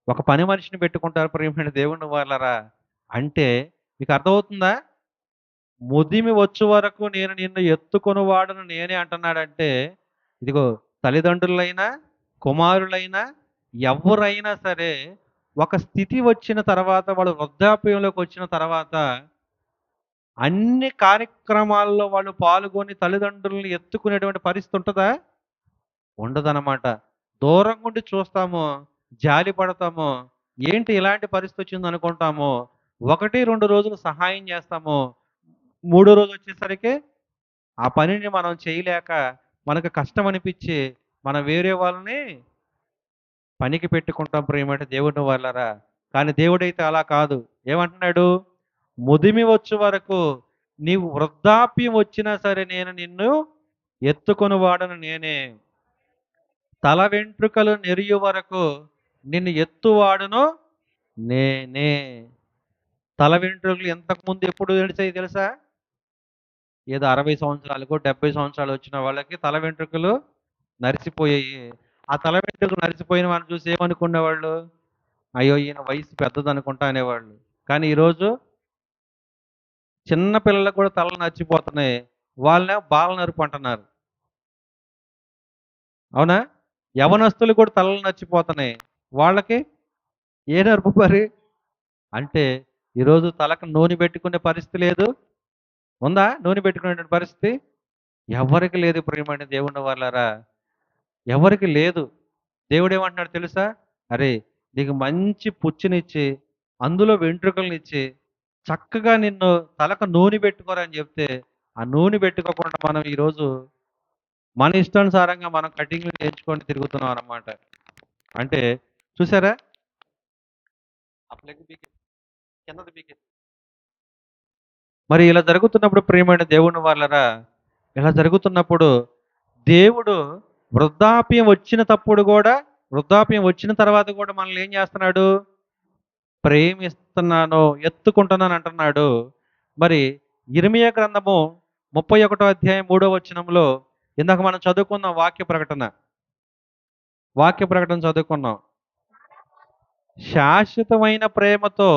ఒక పని మనిషిని పెట్టుకుంటారు ప్రియమైన దేవుని వాళ్ళరా. అంటే మీకు అర్థమవుతుందా? ముదిమి వచ్చు వరకు నేను నిన్ను ఎత్తుకొనువాడను నేనే అంటున్నాడంటే, ఇదిగో తల్లిదండ్రులైనా, కుమారులైనా, ఎవ్వరైనా సరే ఒక స్థితి వచ్చిన తర్వాత వాళ్ళు వృద్ధాప్యంలోకి వచ్చిన తర్వాత అన్ని కార్యక్రమాల్లో వాళ్ళు పాల్గొని తల్లిదండ్రులని ఎత్తుకునేటువంటి పరిస్థితి ఉంటదా? ఉండదనమాట. దూరంగా ఉండి చూస్తాము, జాలి పడతాము. ఏంటి ఇలాంటి పరిస్థితి వచ్చిందనుకుంటాము. 1, 2 రోజులు సహాయం చేస్తాము. మూడో రోజు వచ్చేసరికి ఆ పనిని మనం చేయలేక మనకు కష్టం అనిపించి మనం వేరే వాళ్ళని పనికి పెట్టుకుంటాం ప్రియమైన దేవుని వాళ్ళరా. కానీ దేవుడైతే అలా కాదు. ఏమంటున్నాడు? ముదిమి వచ్చు వరకు నీవు వృద్ధాప్యం వచ్చినా సరే నేను నిన్ను ఎత్తుకొని వాడను నేనే. తల వెంట్రుకలు నెరియు వరకు నిన్ను ఎత్తువాడును నేనే. తల వెంట్రుకలు ఇంతకు ముందు ఎప్పుడు నడిచాయి తెలుసా? ఏదో 60 సంవత్సరాలకో, 70 సంవత్సరాలు వచ్చిన వాళ్ళకి తల వెంట్రుకలు నరిసిపోయాయి. ఆ తల వెంట్రుకలు నరిసిపోయిన వాళ్ళని చూసి ఏమనుకునేవాళ్ళు? అయ్యో! ఈయన వయసు పెద్దదనుకుంటా అనేవాళ్ళు. కానీ ఈరోజు చిన్న పిల్లలకు కూడా తలలు నరిచిపోతున్నాయి. వాళ్ళనేమో బాల నరుపు అంటున్నారు. అవునా? యవనస్తులు కూడా తలలు నరిచిపోతున్నాయి. వాళ్ళకి ఏ నరుపు మరి? అంటే ఈరోజు తలకు నూనె పెట్టుకునే పరిస్థితి లేదు. ఉందా? నూనె పెట్టుకునేటువంటి పరిస్థితి? ఎవ్వరికి లేదు ప్రియమైన దేవుని వాళ్ళారా. ఎవరికి లేదు. దేవుడేమంటున్నాడో తెలుసా? అరే! నీకు మంచి పుచ్చినిచ్చి, అందులో వెంట్రుకలనిచ్చి, చక్కగా నిన్ను తలకు నూనె పెట్టుకోరా అని చెప్తే, ఆ నూనె పెట్టుకోకుండా మనం ఈరోజు మన ఇష్టానుసారంగా మనం కటింగ్‌లు చేయించుకొని తిరుగుతున్నాం అన్నమాట. అంటే చూసారా? ఆ ప్లగ్ పీకి కిందది పీకి మరి ఇలా జరుగుతున్నప్పుడు ప్రియమైన దేవుని వాళ్ళరా, ఇలా జరుగుతున్నప్పుడు దేవుడు వృద్ధాప్యం వచ్చినప్పుడు కూడా, వృద్ధాప్యం వచ్చిన తర్వాత కూడా మనల్ని ఏం చేస్తున్నాడు? ప్రేమిస్తున్నాను, ఎత్తుకుంటున్నాను అంటున్నాడు. మరి యిర్మీయా గ్రంథము 31వ అధ్యాయం 3వ వచనంలో ఇందాక మనం చదువుకున్న వాక్య ప్రకటన. వాక్య ప్రకటన చదువుకున్నాం. శాశ్వతమైన ప్రేమతో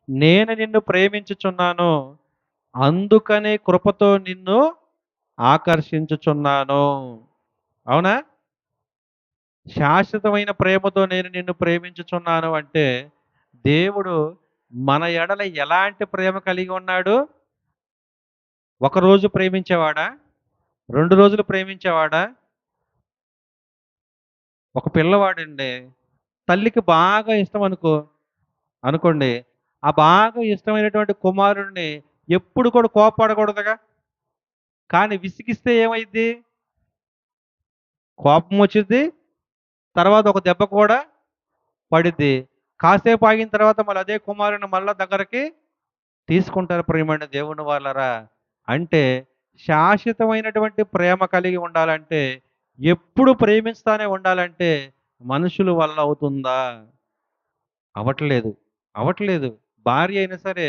నేను నిన్ను ప్రేమించుచున్నాను. అందుకనే కృపతో నిన్ను ఆకర్షించుచున్నాను. అవునా? శాశ్వతమైన ప్రేమతో నేను నిన్ను ప్రేమించుచున్నాను అంటే దేవుడు మన ఎడల ఎలాంటి ప్రేమ కలిగి ఉన్నాడు? ఒక రోజు ప్రేమించేవాడా? 2 రోజులు ప్రేమించేవాడా? ఒక పిల్లవాడండి తల్లికి బాగా ఇష్టం అనుకోండి. ఆ బాగా ఇష్టమైనటువంటి కుమారుడిని ఎప్పుడు కూడా కోప్పడకూడదుగా. కానీ విసిగిస్తే ఏమైద్ది? కోపం వచ్చిద్ది. తర్వాత ఒక దెబ్బ కూడా పడిద్ది. కాసేపు ఆగిన తర్వాత మళ్ళీ అదే కుమారుడిని మళ్ళా దగ్గరికి తీసుకుంటారు ప్రియమైన దేవుని వాళ్ళరా. అంటే శాశ్వతమైనటువంటి ప్రేమ కలిగి ఉండాలంటే, ఎప్పుడు ప్రేమిస్తానే ఉండాలంటే మనుషుల వల్ల అవుతుందా? అవ్వట్లేదు. అవ్వట్లేదు. భార్య అయినా సరే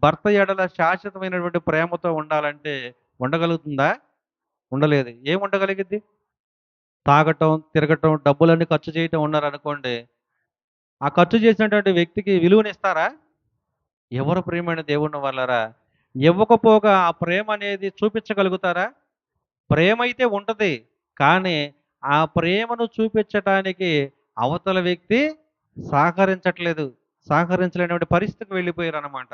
భర్త ఎడల శాశ్వతమైనటువంటి ప్రేమతో ఉండాలంటే ఉండగలుగుతుందా? ఉండలేదు. ఏం ఉండగలిగిద్ది? తాగటం, తిరగటం, డబ్బులన్నీ ఖర్చు చేయటం ఉన్నారనుకోండి. ఆ ఖర్చు చేసినటువంటి వ్యక్తికి విలువనిస్తారా? ఎవరు ప్రియమైన దేవుని వాళ్ళరా? ఇవ్వకపోగా ఆ ప్రేమ అనేది చూపించగలుగుతారా? ప్రేమైతే ఉంటది. కానీ ఆ ప్రేమను చూపించటానికి అవతల వ్యక్తి సహకరించట్లేదు. సహకరించలేనటువంటి పరిస్థితికి వెళ్ళిపోయారనమాట.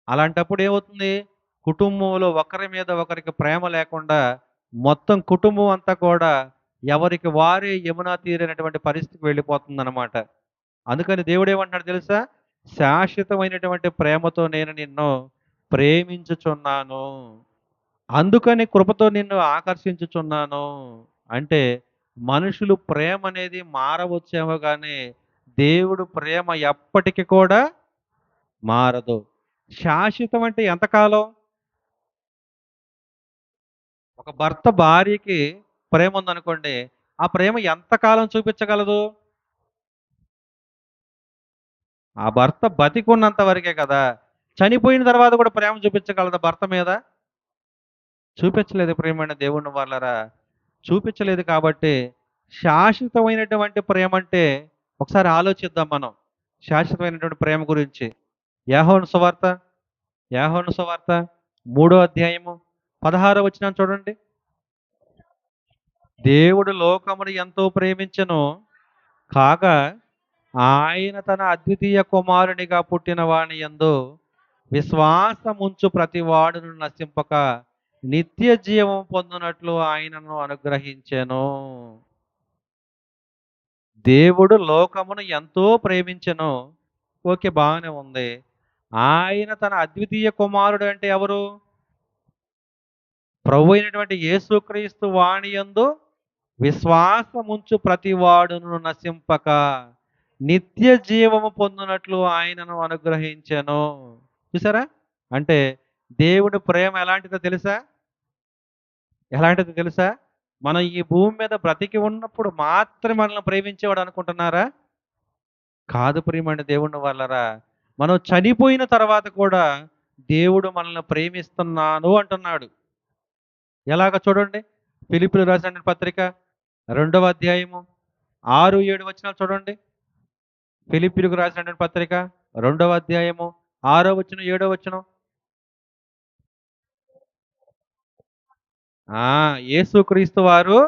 అలాంటప్పుడు ఏమవుతుంది? కుటుంబంలో ఒకరి మీద ఒకరికి ప్రేమ లేకుండా మొత్తం కుటుంబం అంతా కూడా ఎవరికి వారే యమునా తీరనటువంటి పరిస్థితికి వెళ్ళిపోతుందనమాట. అందుకని దేవుడేమంటున్నాడో తెలుసా? శాశ్వతమైనటువంటి ప్రేమతో నేను నిన్ను ప్రేమించుచున్నాను. అందుకని కృపతో నిన్ను ఆకర్షించుచున్నాను. అంటే మనుషులు ప్రేమనేది మారవచ్చేమో గానీ, దేవుడు ప్రేమ ఎప్పటికి కూడా మారదు. శాశ్వతం అంటే ఎంతకాలం? ఒక భర్త భార్యకి ప్రేముందనుకోండి, ఆ ప్రేమ ఎంతకాలం చూపించగలదు? ఆ భర్త బతికున్నంత వరకే కదా! చనిపోయిన తర్వాత కూడా ప్రేమ చూపించగలదా భర్త మీద? చూపించలేదు ప్రియమైన దేవుని వాళ్ళరా. చూపించలేదు కాబట్టి, శాశ్వతమైనటువంటి ప్రేమంటే ఒకసారి ఆలోచిద్దాం మనం. శాశ్వతమైనటువంటి ప్రేమ గురించి. యోహాను సువార్త, యోహాను సువార్త 3 అధ్యాయము 16 వచనం చూడండి. దేవుడు లోకమును ఎంతో ప్రేమించెను కాగా ఆయన తన అద్వితీయ కుమారునిగా పుట్టిన వాని యందు విశ్వాసముంచు ప్రతి వాడును నశింపక నిత్య జీవం పొందునట్లు ఆయనను అనుగ్రహించెను. దేవుడు లోకమును ఎంతో ప్రేమించెను. ఓకే, బాగానే ఉంది. ఆయన తన అద్వితీయ కుమారుడు అంటే ఎవరు? ప్రభు అయినటువంటి యేసుక్రీస్తు వాని యందు విశ్వాసముంచు ప్రతి వాడును నశింపక నిత్య జీవము పొందునట్లు ఆయనను అనుగ్రహించెను. చూసారా? అంటే దేవుడి ప్రేమ ఎలాంటిదో తెలుసా? ఎలాంటిదో తెలుసా? మనం ఈ భూమి మీద బ్రతికి ఉన్నప్పుడు మాత్రమే మనల్ని ప్రేమించేవాడు అనుకుంటున్నారా? కాదు ప్రియమైన దేవుని వాళ్ళరా. మనం చనిపోయిన తర్వాత కూడా దేవుడు మనల్ని ప్రేమిస్తున్నాను అంటున్నాడు. ఎలాగ చూడండి. ఫిలిప్పీయులకు రాసిన పత్రిక 2వ అధ్యాయము 6, 7 వచనాలు చూడండి. ఫిలిప్పీయులకు రాసినటువంటి పత్రిక 2వ అధ్యాయము 6వ వచనం, 7వ వచనం. యేసుక్రీస్తు వారు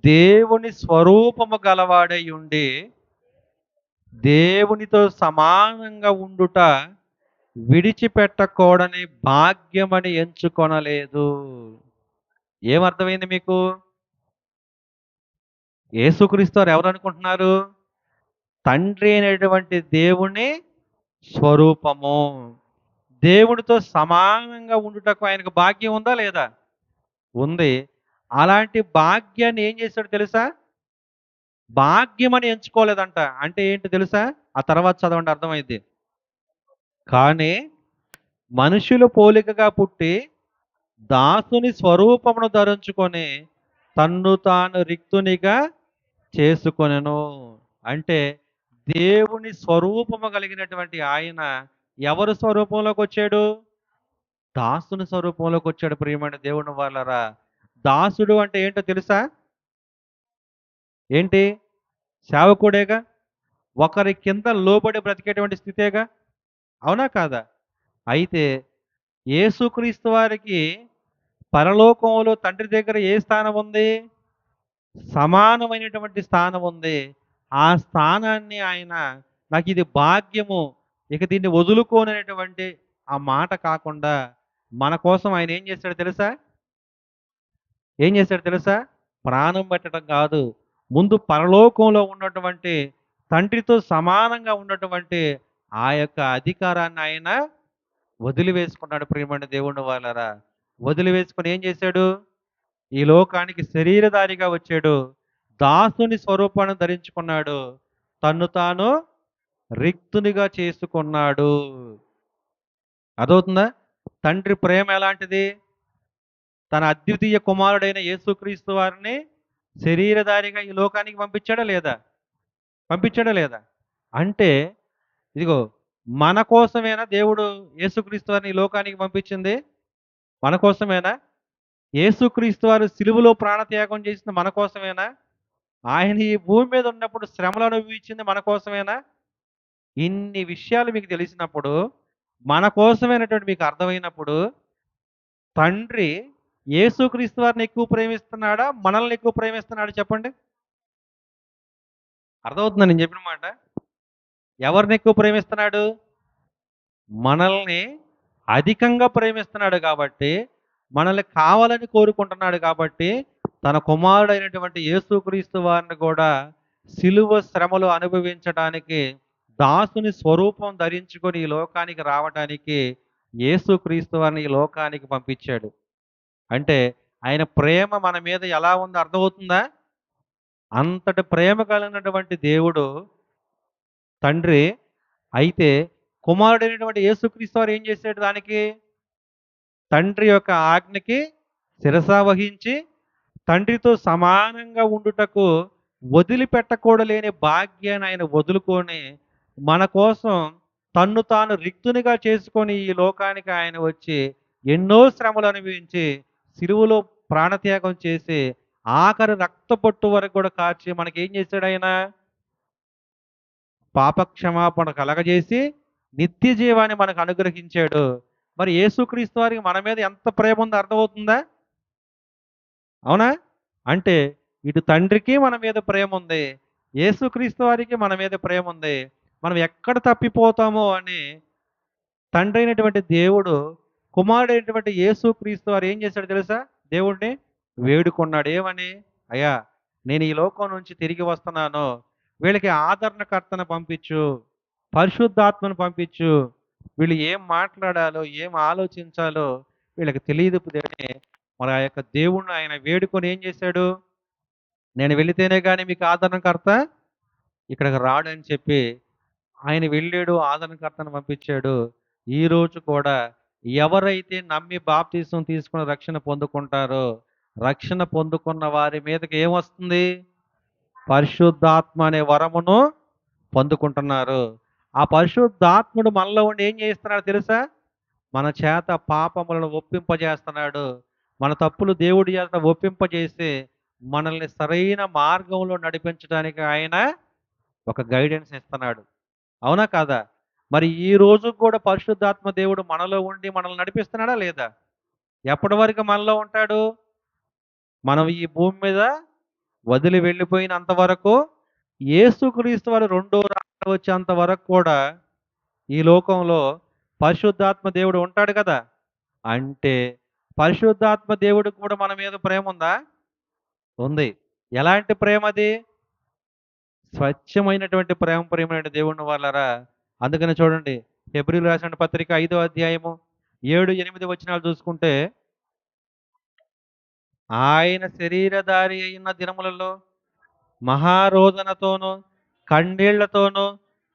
దేవుని స్వరూపము గలవాడై ఉండి దేవునితో సమానంగా ఉండుట విడిచిపెట్టకూడని భాగ్యమని ఎంచుకొనలేదు. ఏమర్థమైంది మీకు? యేసుక్రీస్తు వారు ఎవరనుకుంటున్నారు? తండ్రి అయినటువంటి దేవుని స్వరూపము. దేవునితో సమానంగా ఉండుటకు ఆయనకు భాగ్యం ఉందా లేదా? ఉంది. అలాంటి భాగ్యాన్ని ఏం చేశాడో తెలుసా? భాగ్యమని ఎంచుకోలేదంట. అంటే ఏంటి తెలుసా? ఆ తర్వాత చదవండి అర్థమైద్ది. కానీ మనుషుల పోలికగా పుట్టి దాసుని స్వరూపమును ధరించుకొని తన్ను తాను రిక్తునిగా చేసుకొనెను. అంటే దేవుని స్వరూపము కలిగినటువంటి ఆయన ఎవరి స్వరూపంలోకి వచ్చాడు? దాసుని స్వరూపంలోకి వచ్చాడు ప్రియమైన దేవుని వాళ్ళరా. దాసుడు అంటే ఏంటో తెలుసా? ఏంటి? సేవకుడేగా. ఒకరి కింద లోబడి బ్రతికేటువంటి స్థితేగా. అవునా కాదా? అయితే యేసుక్రీస్తు వారికి పరలోకంలో తండ్రి దగ్గర ఏ స్థానం ఉంది? సమానమైనటువంటి స్థానం ఉంది. ఆ స్థానాన్ని ఆయన నాకిది భాగ్యము, ఇక దీన్ని వదులుకోననేటువంటి ఆ మాట కాకుండా మన కోసం ఆయన ఏం చేశాడో తెలుసా? ఏం చేశాడో తెలుసా? ప్రాణం పెట్టడం కాదు. ముందు పరలోకంలో ఉన్నటువంటి తండ్రితో సమానంగా ఉన్నటువంటి ఆ యొక్క అధికారాన్ని ఆయన వదిలివేసుకున్నాడు ప్రియమైన దేవుని వాళ్ళరా. వదిలివేసుకొని ఏం చేశాడు? ఈ లోకానికి శరీరధారిగా వచ్చాడు. దాసుని స్వరూపాన్ని ధరించుకున్నాడు. తన్ను తాను రిక్తునిగా చేసుకున్నాడు. అర్థమవుతుందా? తండ్రి ప్రేమ ఎలాంటిది? తన అద్వితీయ కుమారుడైన యేసుక్రీస్తు వారిని శరీరధారిగా ఈ లోకానికి పంపించాడా లేదా? పంపించాడా లేదా? అంటే ఇదిగో మన కోసమేనా దేవుడు యేసుక్రీస్తు వారిని ఈ లోకానికి పంపించింది? మన కోసమేనా? యేసుక్రీస్తు వారు సిలువలో ప్రాణత్యాగం చేసింది మన కోసమేనా? ఆయన ఈ భూమి మీద ఉన్నప్పుడు శ్రమలు అనుభవించింది మన కోసమేనా? ఇన్ని విషయాలు మీకు తెలిసినప్పుడు, మన కోసమైనటువంటి మీకు అర్థమైనప్పుడు, తండ్రి యేసుక్రీస్తు వారిని ఎక్కువ ప్రేమిస్తున్నాడా? మనల్ని ఎక్కువ ప్రేమిస్తున్నాడా చెప్పండి? అర్థమవుతుందా నేను చెప్పిన మాట? ఎవరిని ఎక్కువ ప్రేమిస్తున్నాడు? మనల్ని అధికంగా ప్రేమిస్తున్నాడు కాబట్టి, మనల్ని కావాలని కోరుకుంటున్నాడు కాబట్టి, తన కుమారుడైనటువంటి యేసుక్రీస్తు వారిని కూడా సిలువ శ్రమలు అనుభవించడానికి, దాసుని స్వరూపం ధరించుకొని ఈ లోకానికి రావటానికి యేసుక్రీస్తు వారిని ఈ లోకానికి పంపించాడు. అంటే ఆయన ప్రేమ మన మీద ఎలా ఉందో అర్థమవుతుందా? అంతటి ప్రేమ కలిగినటువంటి దేవుడు తండ్రి అయితే కుమారుడైనటువంటి యేసుక్రీస్తు వారు ఏం చేశాడు దానికి? తండ్రి యొక్క ఆజ్ఞకి శిరసావహించి తండ్రితో సమానంగా ఉండుటకు వదిలిపెట్టకూడలేని భాగ్యాన్ని ఆయన వదులుకొని మన కోసం తన్ను తాను రిక్తునిగా చేసుకొని ఈ లోకానికి ఆయన వచ్చి ఎన్నో శ్రమలు అనుభవించి సిలువలో ప్రాణత్యాగం చేసి ఆఖరి రక్త పొట్టు వరకు కూడా కార్చి మనకేం చేశాడు ఆయన? పాపక్షమాపణ కలగజేసి నిత్య జీవాన్ని మనకు అనుగ్రహించాడు. మరి యేసుక్రీస్తు వారికి మన మీద ఎంత ప్రేమ ఉందో అర్థమవుతుందా? అవునా? అంటే ఇటు తండ్రికి మన మీద ప్రేముంది. యేసుక్రీస్తు వారికి మన మీద ప్రేముంది. మనం ఎక్కడ తప్పిపోతామో అని తండ్రైనటువంటి దేవుడు, కుమారుడైనటువంటి యేసుక్రీస్తు వారు ఏం చేశాడో తెలుసా? దేవుడిని వేడుకున్నాడు. ఏమని? అయ్యా! నేను ఈ లోకం నుంచి తిరిగి వస్తున్నాను. వీళ్ళకి ఆదరణకర్తను పంపించు. పరిశుద్ధాత్మను పంపించు. వీళ్ళు ఏం మాట్లాడాలో, ఏం ఆలోచించాలో వీళ్ళకి తెలియదు అని మరి ఆ యొక్క దేవుణ్ణి ఆయన వేడుకొని ఏం చేశాడు? నేను వెళితేనే గాని మీకు ఆదరణకర్త ఇక్కడికి రాడని చెప్పి ఆయన వెళ్ళాడు, ఆదరణకర్తను పంపించాడు. ఈరోజు కూడా ఎవరైతే నమ్మి బాప్తీసం తీసుకుని రక్షణ పొందుకుంటారో, రక్షణ పొందుకున్న వారి మీదకి ఏమొస్తుంది? పరిశుద్ధాత్మ అనే వరమును పొందుకుంటున్నారు. ఆ పరిశుద్ధాత్ముడు మనలో ఉండి ఏం చేస్తున్నాడో తెలుసా? మన చేత పాపములను ఒప్పింపజేస్తున్నాడు. మన తప్పులు దేవుడి చేత ఒప్పింపజేసి, మనల్ని సరైన మార్గంలో నడిపించడానికి ఆయన ఒక గైడెన్స్ ఇస్తున్నాడు. అవునా కాదా? మరి ఈ రోజు కూడా పరిశుద్ధాత్మ దేవుడు మనలో ఉండి మనల్ని నడిపిస్తున్నాడా లేదా? ఎప్పటి వరకు మనలో ఉంటాడు? మనం ఈ భూమి మీద వదిలి వెళ్ళిపోయినంత వరకు, యేసుక్రీస్తు వారు రెండో రాకడ వచ్చేంత వరకు కూడా ఈ లోకంలో పరిశుద్ధాత్మ దేవుడు ఉంటాడు కదా! అంటే పరిశుద్ధాత్మ దేవుడికి కూడా మన మీద ప్రేమ ఉందా? ఉంది. ఎలాంటి ప్రేమది? స్వచ్ఛమైనటువంటి ప్రేమైనటువంటి దేవుని వాళ్ళారా. అందుకనే చూడండి హెబ్రీయులు రాసిన పత్రిక 5వ అధ్యాయము 7, 8 వచనాలు చూసుకుంటే, ఆయన శరీరధారి అయిన దినములలో మహారోదనతోనూ, కన్నీళ్లతోనూ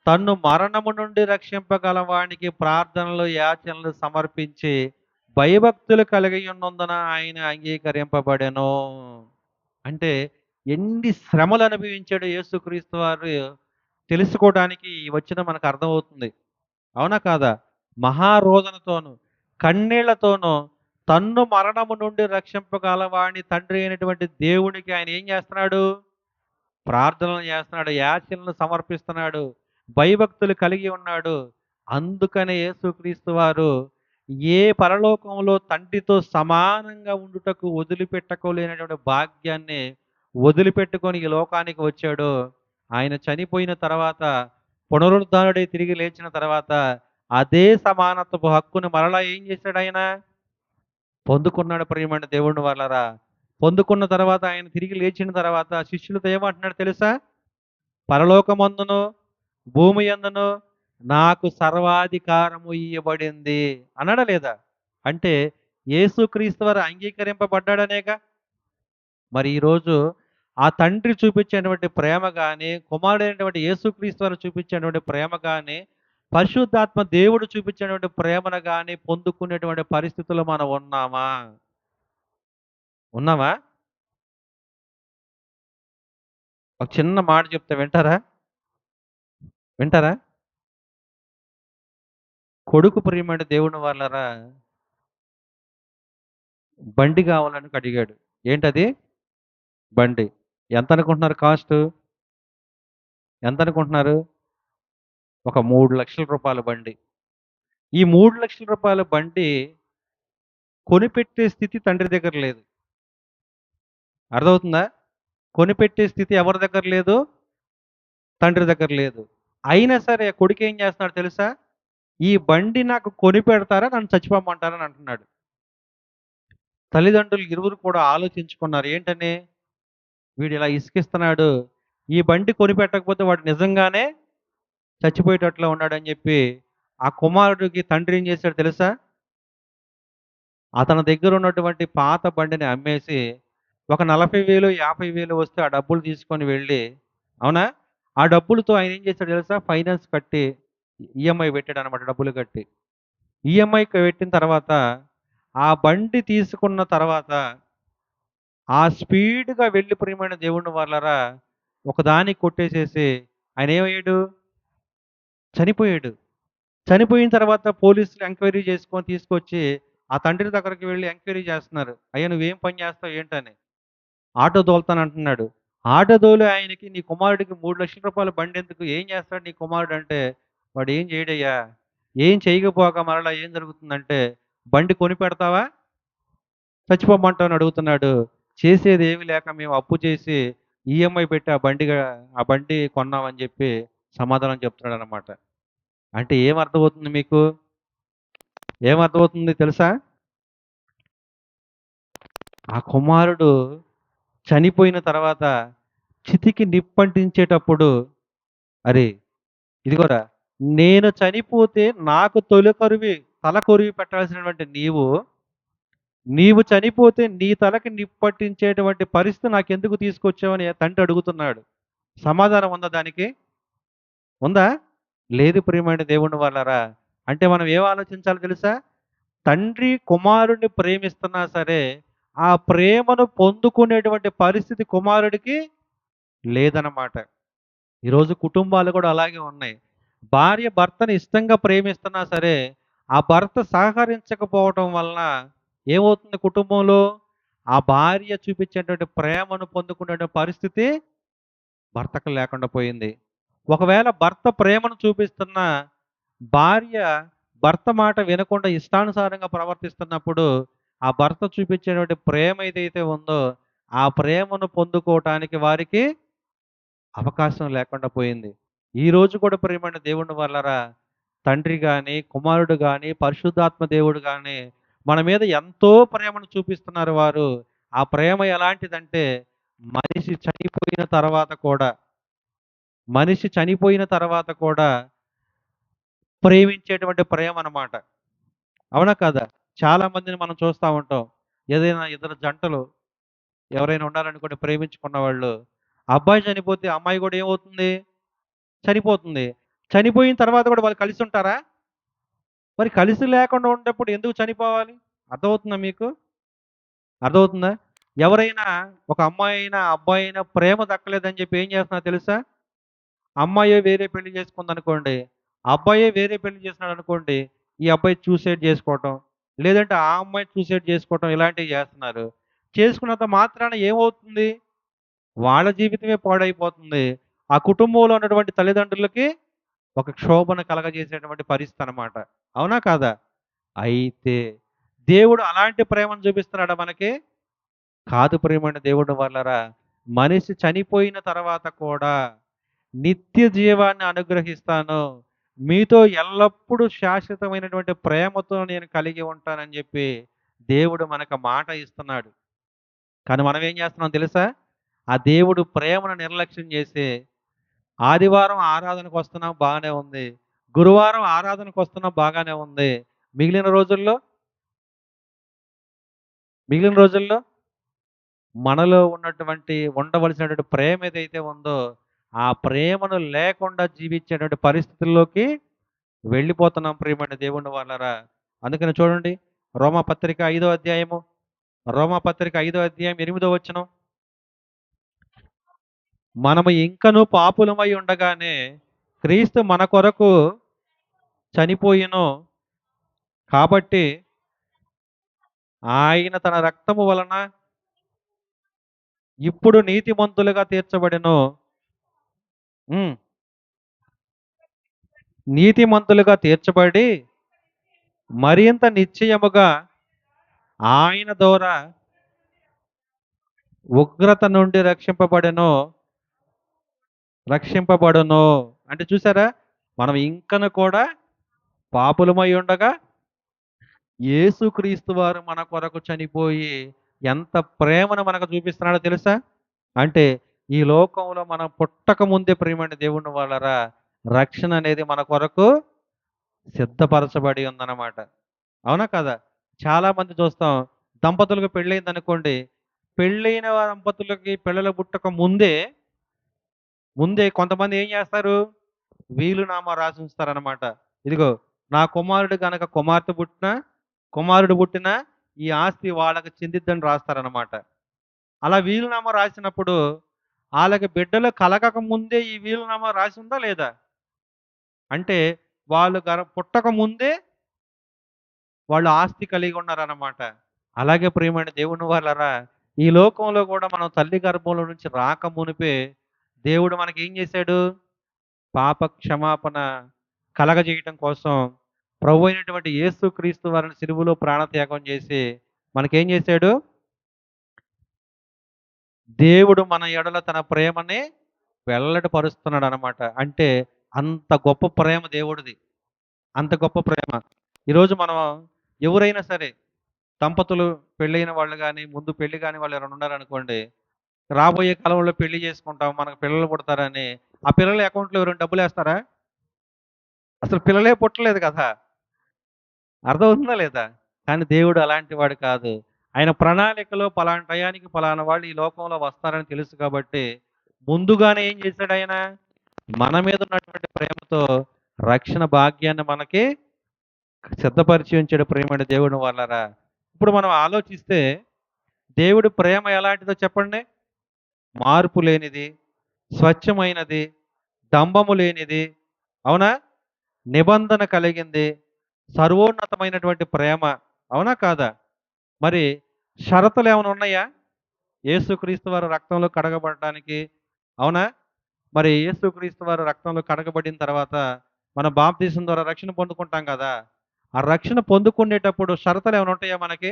తన్ను మరణము నుండి రక్షింపగల వానికి ప్రార్థనలు, యాచనలు సమర్పించి భయభక్తులు కలిగి ఉన్నందున ఆయన అంగీకరింపబడెను. అంటే ఎన్ని శ్రమలు అనుభవించాడో యేసుక్రీస్తు వారు తెలుసుకోవడానికి ఈ వచనం మనకు అర్థమవుతుంది. అవునా కాదా? మహారోదనతోను, కన్నీళ్లతోనూ తన్ను మరణము నుండి రక్షింపగల వాని తండ్రి అయినటువంటి దేవునికి ఆయన ఏం చేస్తున్నాడు? ప్రార్థనలు చేస్తున్నాడు, యాచనలు సమర్పిస్తున్నాడు, భయభక్తులు కలిగి ఉన్నాడు. అందుకనే యేసుక్రీస్తు వారు ఏ పరలోకంలో తండ్రితో సమానంగా ఉండుటకు వదిలిపెట్టుకోలేనటువంటి భాగ్యాన్ని వదిలిపెట్టుకొని ఈ లోకానికి వచ్చాడు. ఆయన చనిపోయిన తర్వాత పునరుద్ధానుడై తిరిగి లేచిన తర్వాత అదే సమానత్వపు హక్కును మరలా ఏం చేశాడు ఆయన? పొందుకున్నాడు ప్రియమైన దేవుని వాళ్ళరా. పొందుకున్న తర్వాత ఆయన తిరిగి లేచిన తర్వాత శిష్యులతో ఏమంటున్నాడు తెలుసా? పరలోకమందును, భూమి యందును నాకు సర్వాధికారము ఇయ్యబడింది అన్నాడా లేదా? అంటే యేసుక్రీస్తు వారు అంగీకరింపబడ్డాడనేగా. మరి ఈరోజు ఆ తండ్రి చూపించేటువంటి ప్రేమ గాని, కుమారుడైనటువంటి యేసుక్రీస్తు వారు చూపించేటువంటి ప్రేమ గాని, పరిశుద్ధాత్మ దేవుడు చూపించేటువంటి ప్రేమను గాని పొందుకునేటువంటి పరిస్థితుల్లో మనం ఉన్నామా? ఉన్నామా? ఒక చిన్న మాట చెప్తా వింటారా? వింటారా? కొడుకు ప్రియమైన దేవుని వాళ్ళరా బండి కావాలని అడిగాడు. ఏంటది? బండి. ఎంత అనుకుంటున్నారు కాస్ట్? ఎంత అనుకుంటున్నారు? ఒక 3,00,000 బండి. ఈ 3,00,000 బండి కొనిపెట్టే స్థితి తండ్రి దగ్గర లేదు. అర్థమవుతుందా? కొనిపెట్టే స్థితి ఎవరి దగ్గర లేదు? తండ్రి దగ్గర లేదు. అయినా సరే కొడుకు ఏం చేస్తున్నాడు తెలుసా? ఈ బండి నాకు కొనిపెడతారా? నన్ను చచ్చిపోమంటారా? అని అంటున్నాడు. తల్లిదండ్రులు ఇరువురు కూడా ఆలోచించుకున్నారు. ఏంటని? వీడు ఇలా ఇసికిస్తున్నాడు. ఈ బండి కొనిపెట్టకపోతే వాడు నిజంగానే చచ్చిపోయేటట్లా ఉన్నాడని చెప్పి ఆ కుమారుడికి తండ్రి ఏం చేశాడు తెలుసా? అతని దగ్గర ఉన్నటువంటి పాత బండిని అమ్మేసి ఒక 40,000, 50,000 వస్తే ఆ డబ్బులు తీసుకొని వెళ్ళి, అవునా? ఆ డబ్బులతో ఆయన ఏం చేశాడో తెలుసా? ఫైనాన్స్ కట్టి ఈఎంఐ పెట్టాడనమాట, డబ్బులు కట్టి. ఈఎంఐ పెట్టిన తర్వాత ఆ బండి తీసుకున్న తర్వాత ఆ స్పీడ్‌గా వెళ్ళి ప్రియమైన దేవుని వాళ్ళరా ఒకదానికి కొట్టేసేసి ఆయన ఏమయ్యాడు? చనిపోయాడు. చనిపోయిన తర్వాత పోలీసులు ఎంక్వైరీ చేసుకొని తీసుకొచ్చి ఆ తండ్రి దగ్గరికి వెళ్ళి ఎంక్వైరీ చేస్తున్నారు. "అయ్యా! నువ్వేం పని చేస్తావు ఏంటని?" ఆటో తోలుతానంటున్నాడు. ఆటో తోలి ఆయనకి నీ కుమారుడికి రూ. 3,00,000 బండెందుకు? ఏం చేస్తాడు నీ కుమారుడు అంటే, వాడు ఏం చేయడయ్యా. ఏం చేయకపోగా మరలా ఏం జరుగుతుందంటే, బండి కొనిపెడతావా? చచ్చిపోమంటావా అని అడుగుతున్నాడు. చేసేది ఏమీ లేక మేము అప్పు చేసి ఈఎంఐ పెట్టి ఆ బండి కొన్నామని చెప్పి సమాధానం చెప్తున్నాడనమాట. అంటే ఏమర్థమవుతుంది మీకు? ఏమర్థమవుతుంది తెలుసా? ఆ కుమారుడు చనిపోయిన తర్వాత చితికి నిప్పంటించేటప్పుడు, అరే! ఇదిగోరా, నేను చనిపోతే నాకు తల కొరివి పెట్టాల్సినటువంటి నీవు చనిపోతే నీ తలకి నిప్పట్టించేటువంటి పరిస్థితి నాకెందుకు తీసుకొచ్చావని తండ్రి అడుగుతున్నాడు. సమాధానం ఉందా దానికి? ఉందా? లేదు ప్రియమైన దేవుని వాళ్ళారా. అంటే మనం ఏం ఆలోచించాలో తెలుసా? తండ్రి కుమారుడిని ప్రేమిస్తున్నా సరే, ఆ ప్రేమను పొందుకునేటువంటి పరిస్థితి కుమారుడికి లేదన్నమాట. ఈరోజు కుటుంబాలు కూడా అలాగే ఉన్నాయి. భార్య భర్తని ఇష్టంగా ప్రేమిస్తున్నా సరే, ఆ భర్త సహకరించకపోవటం వలన ఏమవుతుంది కుటుంబంలో? ఆ భార్య చూపించేటువంటి ప్రేమను పొందుకునే పరిస్థితి భర్తకు లేకుండా పోయింది. ఒకవేళ భర్త ప్రేమను చూపిస్తున్నా, భార్య భర్త మాట వినకుండా ఇష్టానుసారంగా ప్రవర్తిస్తున్నప్పుడు, ఆ భర్త చూపించేటువంటి ప్రేమ ఏదైతే ఉందో, ఆ ప్రేమను పొందుకోవటానికి వారికి అవకాశం లేకుండా పోయింది. ఈరోజు కూడా ప్రియమైన దేవుని వల్లరా తండ్రి గాని, కుమారుడు గాని, పరిశుద్ధాత్మ దేవుడు గాని మన మీద ఎంతో ప్రేమను చూపిస్తున్నారు వారు. ఆ ప్రేమ ఎలాంటిదంటే మనిషి చనిపోయిన తర్వాత కూడా, మనిషి చనిపోయిన తర్వాత కూడా ప్రేమించేటువంటి ప్రేమ అన్నమాట. అవునా కాదా? చాలా మందిని మనం చూస్తా ఉంటాం. ఏదైనా ఇద్దరు జంటలు ఎవరైనా ఉండాలనుకుంటే ప్రేమించుకున్న వాళ్ళు, అబ్బాయి చనిపోతే అమ్మాయి కూడా ఏమవుతుంది? చనిపోతుంది. చనిపోయిన తర్వాత కూడా వాళ్ళు కలిసి ఉంటారా? మరి కలిసి లేకుండా ఉన్నప్పుడు ఎందుకు చనిపోవాలి? అర్థమవుతుందా మీకు? అర్థమవుతుందా? ఎవరైనా ఒక అమ్మాయి అయినా, అబ్బాయి అయినా ప్రేమ దక్కలేదని చెప్పి ఏం చేస్తున్నారో తెలుసా? అమ్మాయే వేరే పెళ్లి చేసుకుందనుకోండి, అబ్బాయే వేరే పెళ్లి చేసుకున్నాడనుకోండి, ఈ అబ్బాయి సూసైడ్ చేసుకోవటం, లేదంటే ఆ అమ్మాయి సూసైడ్ చేసుకోవటం ఇలాంటివి చేస్తున్నారు. చేసుకున్నంత మాత్రాన ఏమవుతుంది? వాళ్ళ జీవితమే పాడైపోతుంది. ఆ కుటుంబంలో ఉన్నటువంటి తల్లిదండ్రులకి ఒక క్షోభను కలగజేసేటువంటి పరిస్థితి అన్నమాట. అవునా కాదా? అయితే దేవుడు అలాంటి ప్రేమను చూపిస్తున్నాడా మనకి? కాదు ప్రియమైన దేవుని వల్లరా. మనిషి చనిపోయిన తర్వాత కూడా నిత్య జీవాన్ని అనుగ్రహిస్తాను. మీతో ఎల్లప్పుడూ శాశ్వతమైనటువంటి ప్రేమతో నేను కలిగి ఉంటానని చెప్పి దేవుడు మనకు మాట ఇస్తున్నాడు. కానీ మనం ఏం చేస్తున్నాం తెలుసా? ఆ దేవుడు ప్రేమను నిర్లక్ష్యం చేసి ఆదివారం ఆరాధనకు వస్తున్నాం బాగానే ఉంది. గురువారం ఆరాధనకు వస్తున్నాం బాగానే ఉంది. మిగిలిన రోజుల్లో మిగిలిన రోజుల్లో మనలో ఉండవలసినటువంటి ప్రేమ ఏదైతే ఉందో, ఆ ప్రేమను లేకుండా జీవించేటువంటి పరిస్థితుల్లోకి వెళ్ళిపోతున్నాం ప్రియమైన దేవుని వాళ్ళరా. అందుకని చూడండి, రోమాపత్రిక 5వ అధ్యాయము, రోమాపత్రిక 5వ అధ్యాయం 8వ వచనం. మనము ఇంకను పాపులమై ఉండగానే క్రీస్తు మన కొరకు చనిపోయెను. కాబట్టి ఆయన తన రక్తము వలన ఇప్పుడు నీతిమంతులుగా తీర్చబడెను. హ్మ్. నీతిమంతులుగా తీర్చబడి మరింత నిశ్చయముగా ఆయన ద్వారా ఉగ్రత నుండి రక్షింపబడును. అంటే చూసారా? మనం ఇంకను కూడా పాపులమై ఉండగా యేసుక్రీస్తు వారు మన కొరకు చనిపోయి ఎంత ప్రేమను మనకు చూపిస్తున్నాడో తెలుసా? అంటే ఈ లోకంలో మనం పుట్టక ముందే ప్రియమైన దేవుని వాళ్ళరా రక్షణ అనేది మన కొరకు సిద్ధపరచబడి ఉందన్నమాట. అవునా కదా? చాలా మంది చూస్తాం దంపతులకు పెళ్ళయిందనుకోండి. పెళ్ళైన దంపతులకి పిల్లలు పుట్టక ముందే కొంతమంది ఏం చేస్తారు? వీలునామా రాసి ఉంచుతారనమాట. ఇదిగో నా కుమారుడు గనక కుమారుడు పుట్టినా ఈ ఆస్తి వాళ్ళకి చెందిద్దని రాస్తారనమాట. అలా వీలునామా రాసినప్పుడు ఆళ్ళకి బిడ్డలు కలగక ముందే ఈ వీలునామా రాసి ఉందా లేదా? అంటే వాళ్ళు పుట్టక ముందే వాళ్ళు ఆస్తి కలిగి ఉన్నారనమాట. అలాగే ప్రియమైన దేవుని వాళ్ళరా, ఈ లోకంలో కూడా మనం తల్లి గర్భంలో నుంచి రాక మునిపే దేవుడు మనకేం చేశాడు? పాప క్షమాపణ కలగజేయటం కోసం ప్రభు అయినటువంటి యేసుక్రీస్తు వారిని సిలువలో ప్రాణత్యాగం చేసి మనకేం చేశాడు? దేవుడు మన ఎడల తన ప్రేమని వెల్లడిపరుస్తున్నాడనమాట. అంటే అంత గొప్ప ప్రేమ దేవుడిది. అంత గొప్ప ప్రేమ. ఈరోజు మనం ఎవరైనా సరే దంపతులు పెళ్ళైన వాళ్ళు గాని, ముందు పెళ్లి కాని వాళ్ళు ఎవరైనా ఉన్నారనుకోండి. రాబోయే కాలంలో పెళ్లి చేసుకుంటాం. మనకు పిల్లలు పుడతారని, ఆ పిల్లల అకౌంట్‌లో ఎవరైనా డబ్బులేస్తారా? అసలు పిల్లలే పుట్టలేదు కదా! అర్థమవుతుందా లేదా? కానీ దేవుడు అలాంటి వాడు కాదు. ఆయన ప్రణాళికలో పలానా టయానికి పలానా వాళ్ళు ఈ లోకంలో వస్తారని తెలుసు కాబట్టి, ముందుగానే ఏం చేశాడాయన? మన మీద ఉన్నటువంటి ప్రేమతో రక్షణ భాగ్యాన్ని మనకి సిద్ధపరిచి ఉంచాడు ప్రియమైన దేవుని వాళ్ళరా. ఇప్పుడు మనం ఆలోచిస్తే దేవుడి ప్రేమ ఎలాంటిదో చెప్పండి? మార్పు లేనిది, స్వచ్ఛమైనది, డంబము లేనిది. అవునా? నిబంధన కలిగింది, సర్వోన్నతమైనటువంటి ప్రేమ. అవునా కాదా? మరి షరతులేమైనా ఉన్నాయా? యేసుక్రీస్తు వారు రక్తంలో కడగబడడానికి. అవునా? మరి యేసుక్రీస్తు వారు రక్తంలో కడగబడిన తర్వాత మన బాప్తీసం ద్వారా రక్షణ పొందుకుంటాం కదా! ఆ రక్షణ పొందుకునేటప్పుడు షరతులేమైనా ఉంటాయా మనకి?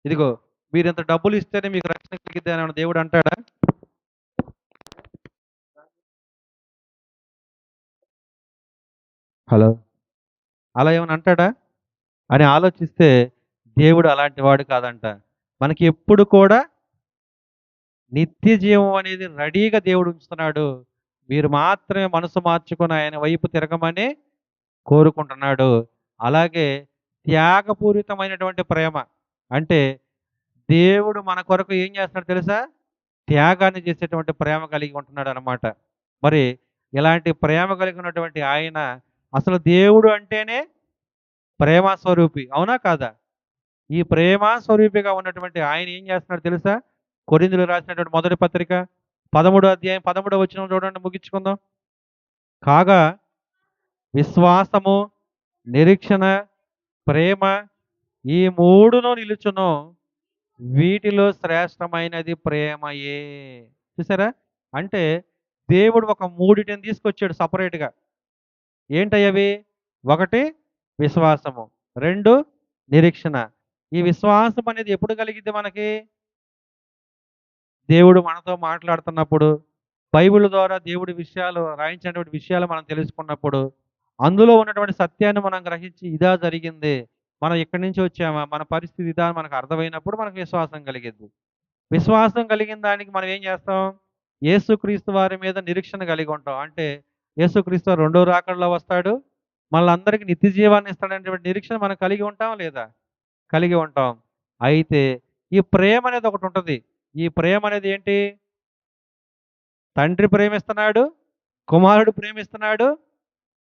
ఇదిగో మీరింత డబ్బులు ఇస్తేనే మీకు రక్షణ కలిగిద్ది అని ఏమన్నా దేవుడు అంటాడా? హలో! అలా ఏమన్నా అంటాడా? అని ఆలోచిస్తే దేవుడు అలాంటి వాడు కాదంట. మనకి ఎప్పుడు కూడా నిత్య జీవం అనేది రెడీగా దేవుడు ఉంచుతున్నాడు. మీరు మాత్రమే మనసు మార్చుకొని ఆయన వైపు తిరగమని కోరుకుంటున్నాడు. అలాగే త్యాగపూరితమైనటువంటి ప్రేమ. అంటే దేవుడు మన కొరకు ఏం చేస్తున్నాడో తెలుసా? త్యాగాన్ని చేసేటువంటి ప్రేమ కలిగి ఉంటున్నాడనమాట. మరి ఇలాంటి ప్రేమ కలిగినటువంటి ఆయన అసలు దేవుడు అంటేనే ప్రేమ స్వరూపి. అవునా కాదా? ఈ ప్రేమ స్వరూపిగా ఉన్నటువంటి ఆయన ఏం చేస్తున్నాడో తెలుసా? కొరింథీయులకు రాసినటువంటి మొదటి పత్రిక 13 అధ్యాయం 13 వచనం చూడండి ముగించుకుందాం. కాగా విశ్వాసము, నిరీక్షణ, ప్రేమ ఈ మూడును నిలుచును. వీటిలో శ్రేష్టమైనది ప్రేమయే. చూసారా? అంటే దేవుడు ఒక మూడిటిని తీసుకొచ్చాడు సెపరేట్‌గా. ఏంటయ్యవి? ఒకటి విశ్వాసము, 2 నిరీక్షణ. ఈ విశ్వాసం అనేది ఎప్పుడు కలిగిద్ది మనకి? దేవుడు మనతో మాట్లాడుతున్నప్పుడు, బైబిల్ ద్వారా దేవుడి విషయాలు రాయించినటువంటి విషయాలు మనం తెలుసుకున్నప్పుడు, అందులో ఉన్నటువంటి సత్యాన్ని మనం గ్రహించి ఇదా జరిగింది. మనం ఇక్కడి నుంచి వచ్చామా? మన పరిస్థితి ఇదా అని మనకు అర్థమైనప్పుడు మనకు విశ్వాసం కలిగిద్ది. విశ్వాసం కలిగిన దానికి మనం ఏం చేస్తాం? యేసుక్రీస్తు వారి మీద నిరీక్షణ కలిగి ఉంటాం. అంటే యేసుక్రీస్తు వారు రెండో రాకడలో వస్తాడు. మనలందరికీ నిత్య జీవాన్ని ఇస్తాడనేటువంటి నిరీక్షణ మనం కలిగి ఉంటామా లేదా? కలిగి ఉంటాం. అయితే ఈ ప్రేమ అనేది ఒకటుంటది. ఈ ప్రేమ అనేది ఏంటి? తండ్రి ప్రేమిస్తున్నాడు, కుమారుడు ప్రేమిస్తున్నాడు,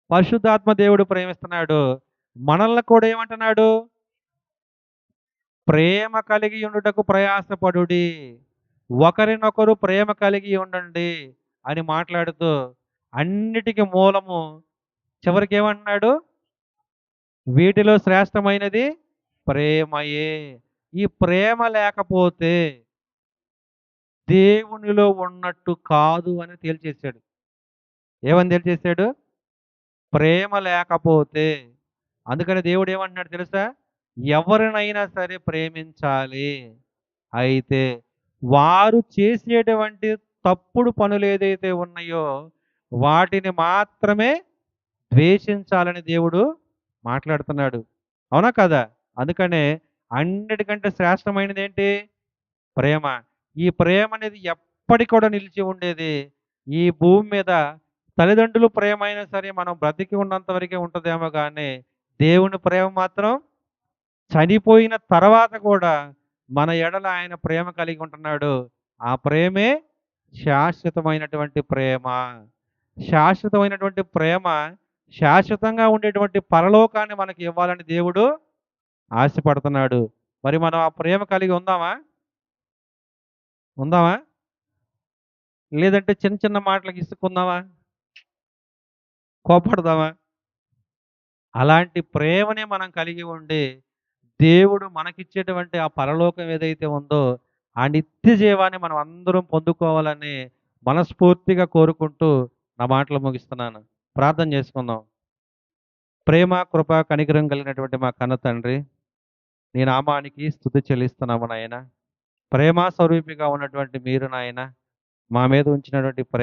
పరిశుద్ధాత్మ దేవుడు ప్రేమిస్తున్నాడు. మనల్ని కూడా ఏమంటున్నాడు? ప్రేమ కలిగి ఉండుటకు ప్రయాసపడుడి. ఒకరినొకరు ప్రేమ కలిగి ఉండండి అని మాట్లాడుతూ అన్నిటికి మూలము చివరికి ఏమంటున్నాడు? వీటిలో శ్రేష్టమైనది ప్రేమయే. ఈ ప్రేమ లేకపోతే దేవునిలో ఉన్నట్టు కాదు అని తేల్చేశాడు. ఏమని తేల్చేశాడు? ప్రేమ లేకపోతే. అందుకని దేవుడు ఏమంటున్నాడు తెలుసా? ఎవరినైనా సరే ప్రేమించాలి. అయితే వారు చేసేటువంటి తప్పుడు పనులు ఏదైతే ఉన్నాయో వాటిని మాత్రమే ద్వేషించాలని దేవుడు మాట్లాడుతున్నాడు. అవునా కదా? అందుకనే అన్నిటికంటే శ్రేష్టమైనది ఏంటి? ప్రేమ. ఈ ప్రేమ అనేది ఎప్పటికి కూడా నిలిచి ఉండేది. ఈ భూమి మీద తల్లిదండ్రులు ప్రేమ అయినా సరే మనం బ్రతికి ఉన్నంత వరకే ఉంటదేమో గానీ, దేవుని ప్రేమ మాత్రం చనిపోయిన తర్వాత కూడా మన ఎడల ఆయన ప్రేమ కలిగి ఉంటున్నాడు. ఆ ప్రేమే శాశ్వతమైనటువంటి ప్రేమ. శాశ్వతమైనటువంటి ప్రేమ శాశ్వతంగా ఉండేటువంటి పరలోకాన్ని మనకి ఇవ్వాలని దేవుడు ఆశపడుతున్నాడు. మరి మనం ఆ ప్రేమ కలిగి ఉందామా? ఉందామా? లేదంటే చిన్న చిన్న మాటలకి ఇసుక్కుందామా? కోప్పడదామా? అలాంటి ప్రేమనే మనం కలిగి ఉండి, దేవుడు మనకిచ్చేటువంటి ఆ పరలోకం ఏదైతే ఉందో, ఆ నిత్య జీవాన్ని మనం అందరం పొందుకోవాలని మనస్ఫూర్తిగా కోరుకుంటూ నా మాటలు ముగిస్తున్నాను. ప్రార్థన చేసుకుందాం. ప్రేమ, కృప, కనికరం కలిగినటువంటి మా కన్న తండ్రి, నీ నామానికి స్తుతి చెల్లిస్తున్నాము నాయన. ప్రేమ స్వరూపిగా ఉన్నటువంటి మీరు నాయన, మా మీద ఉంచినటువంటి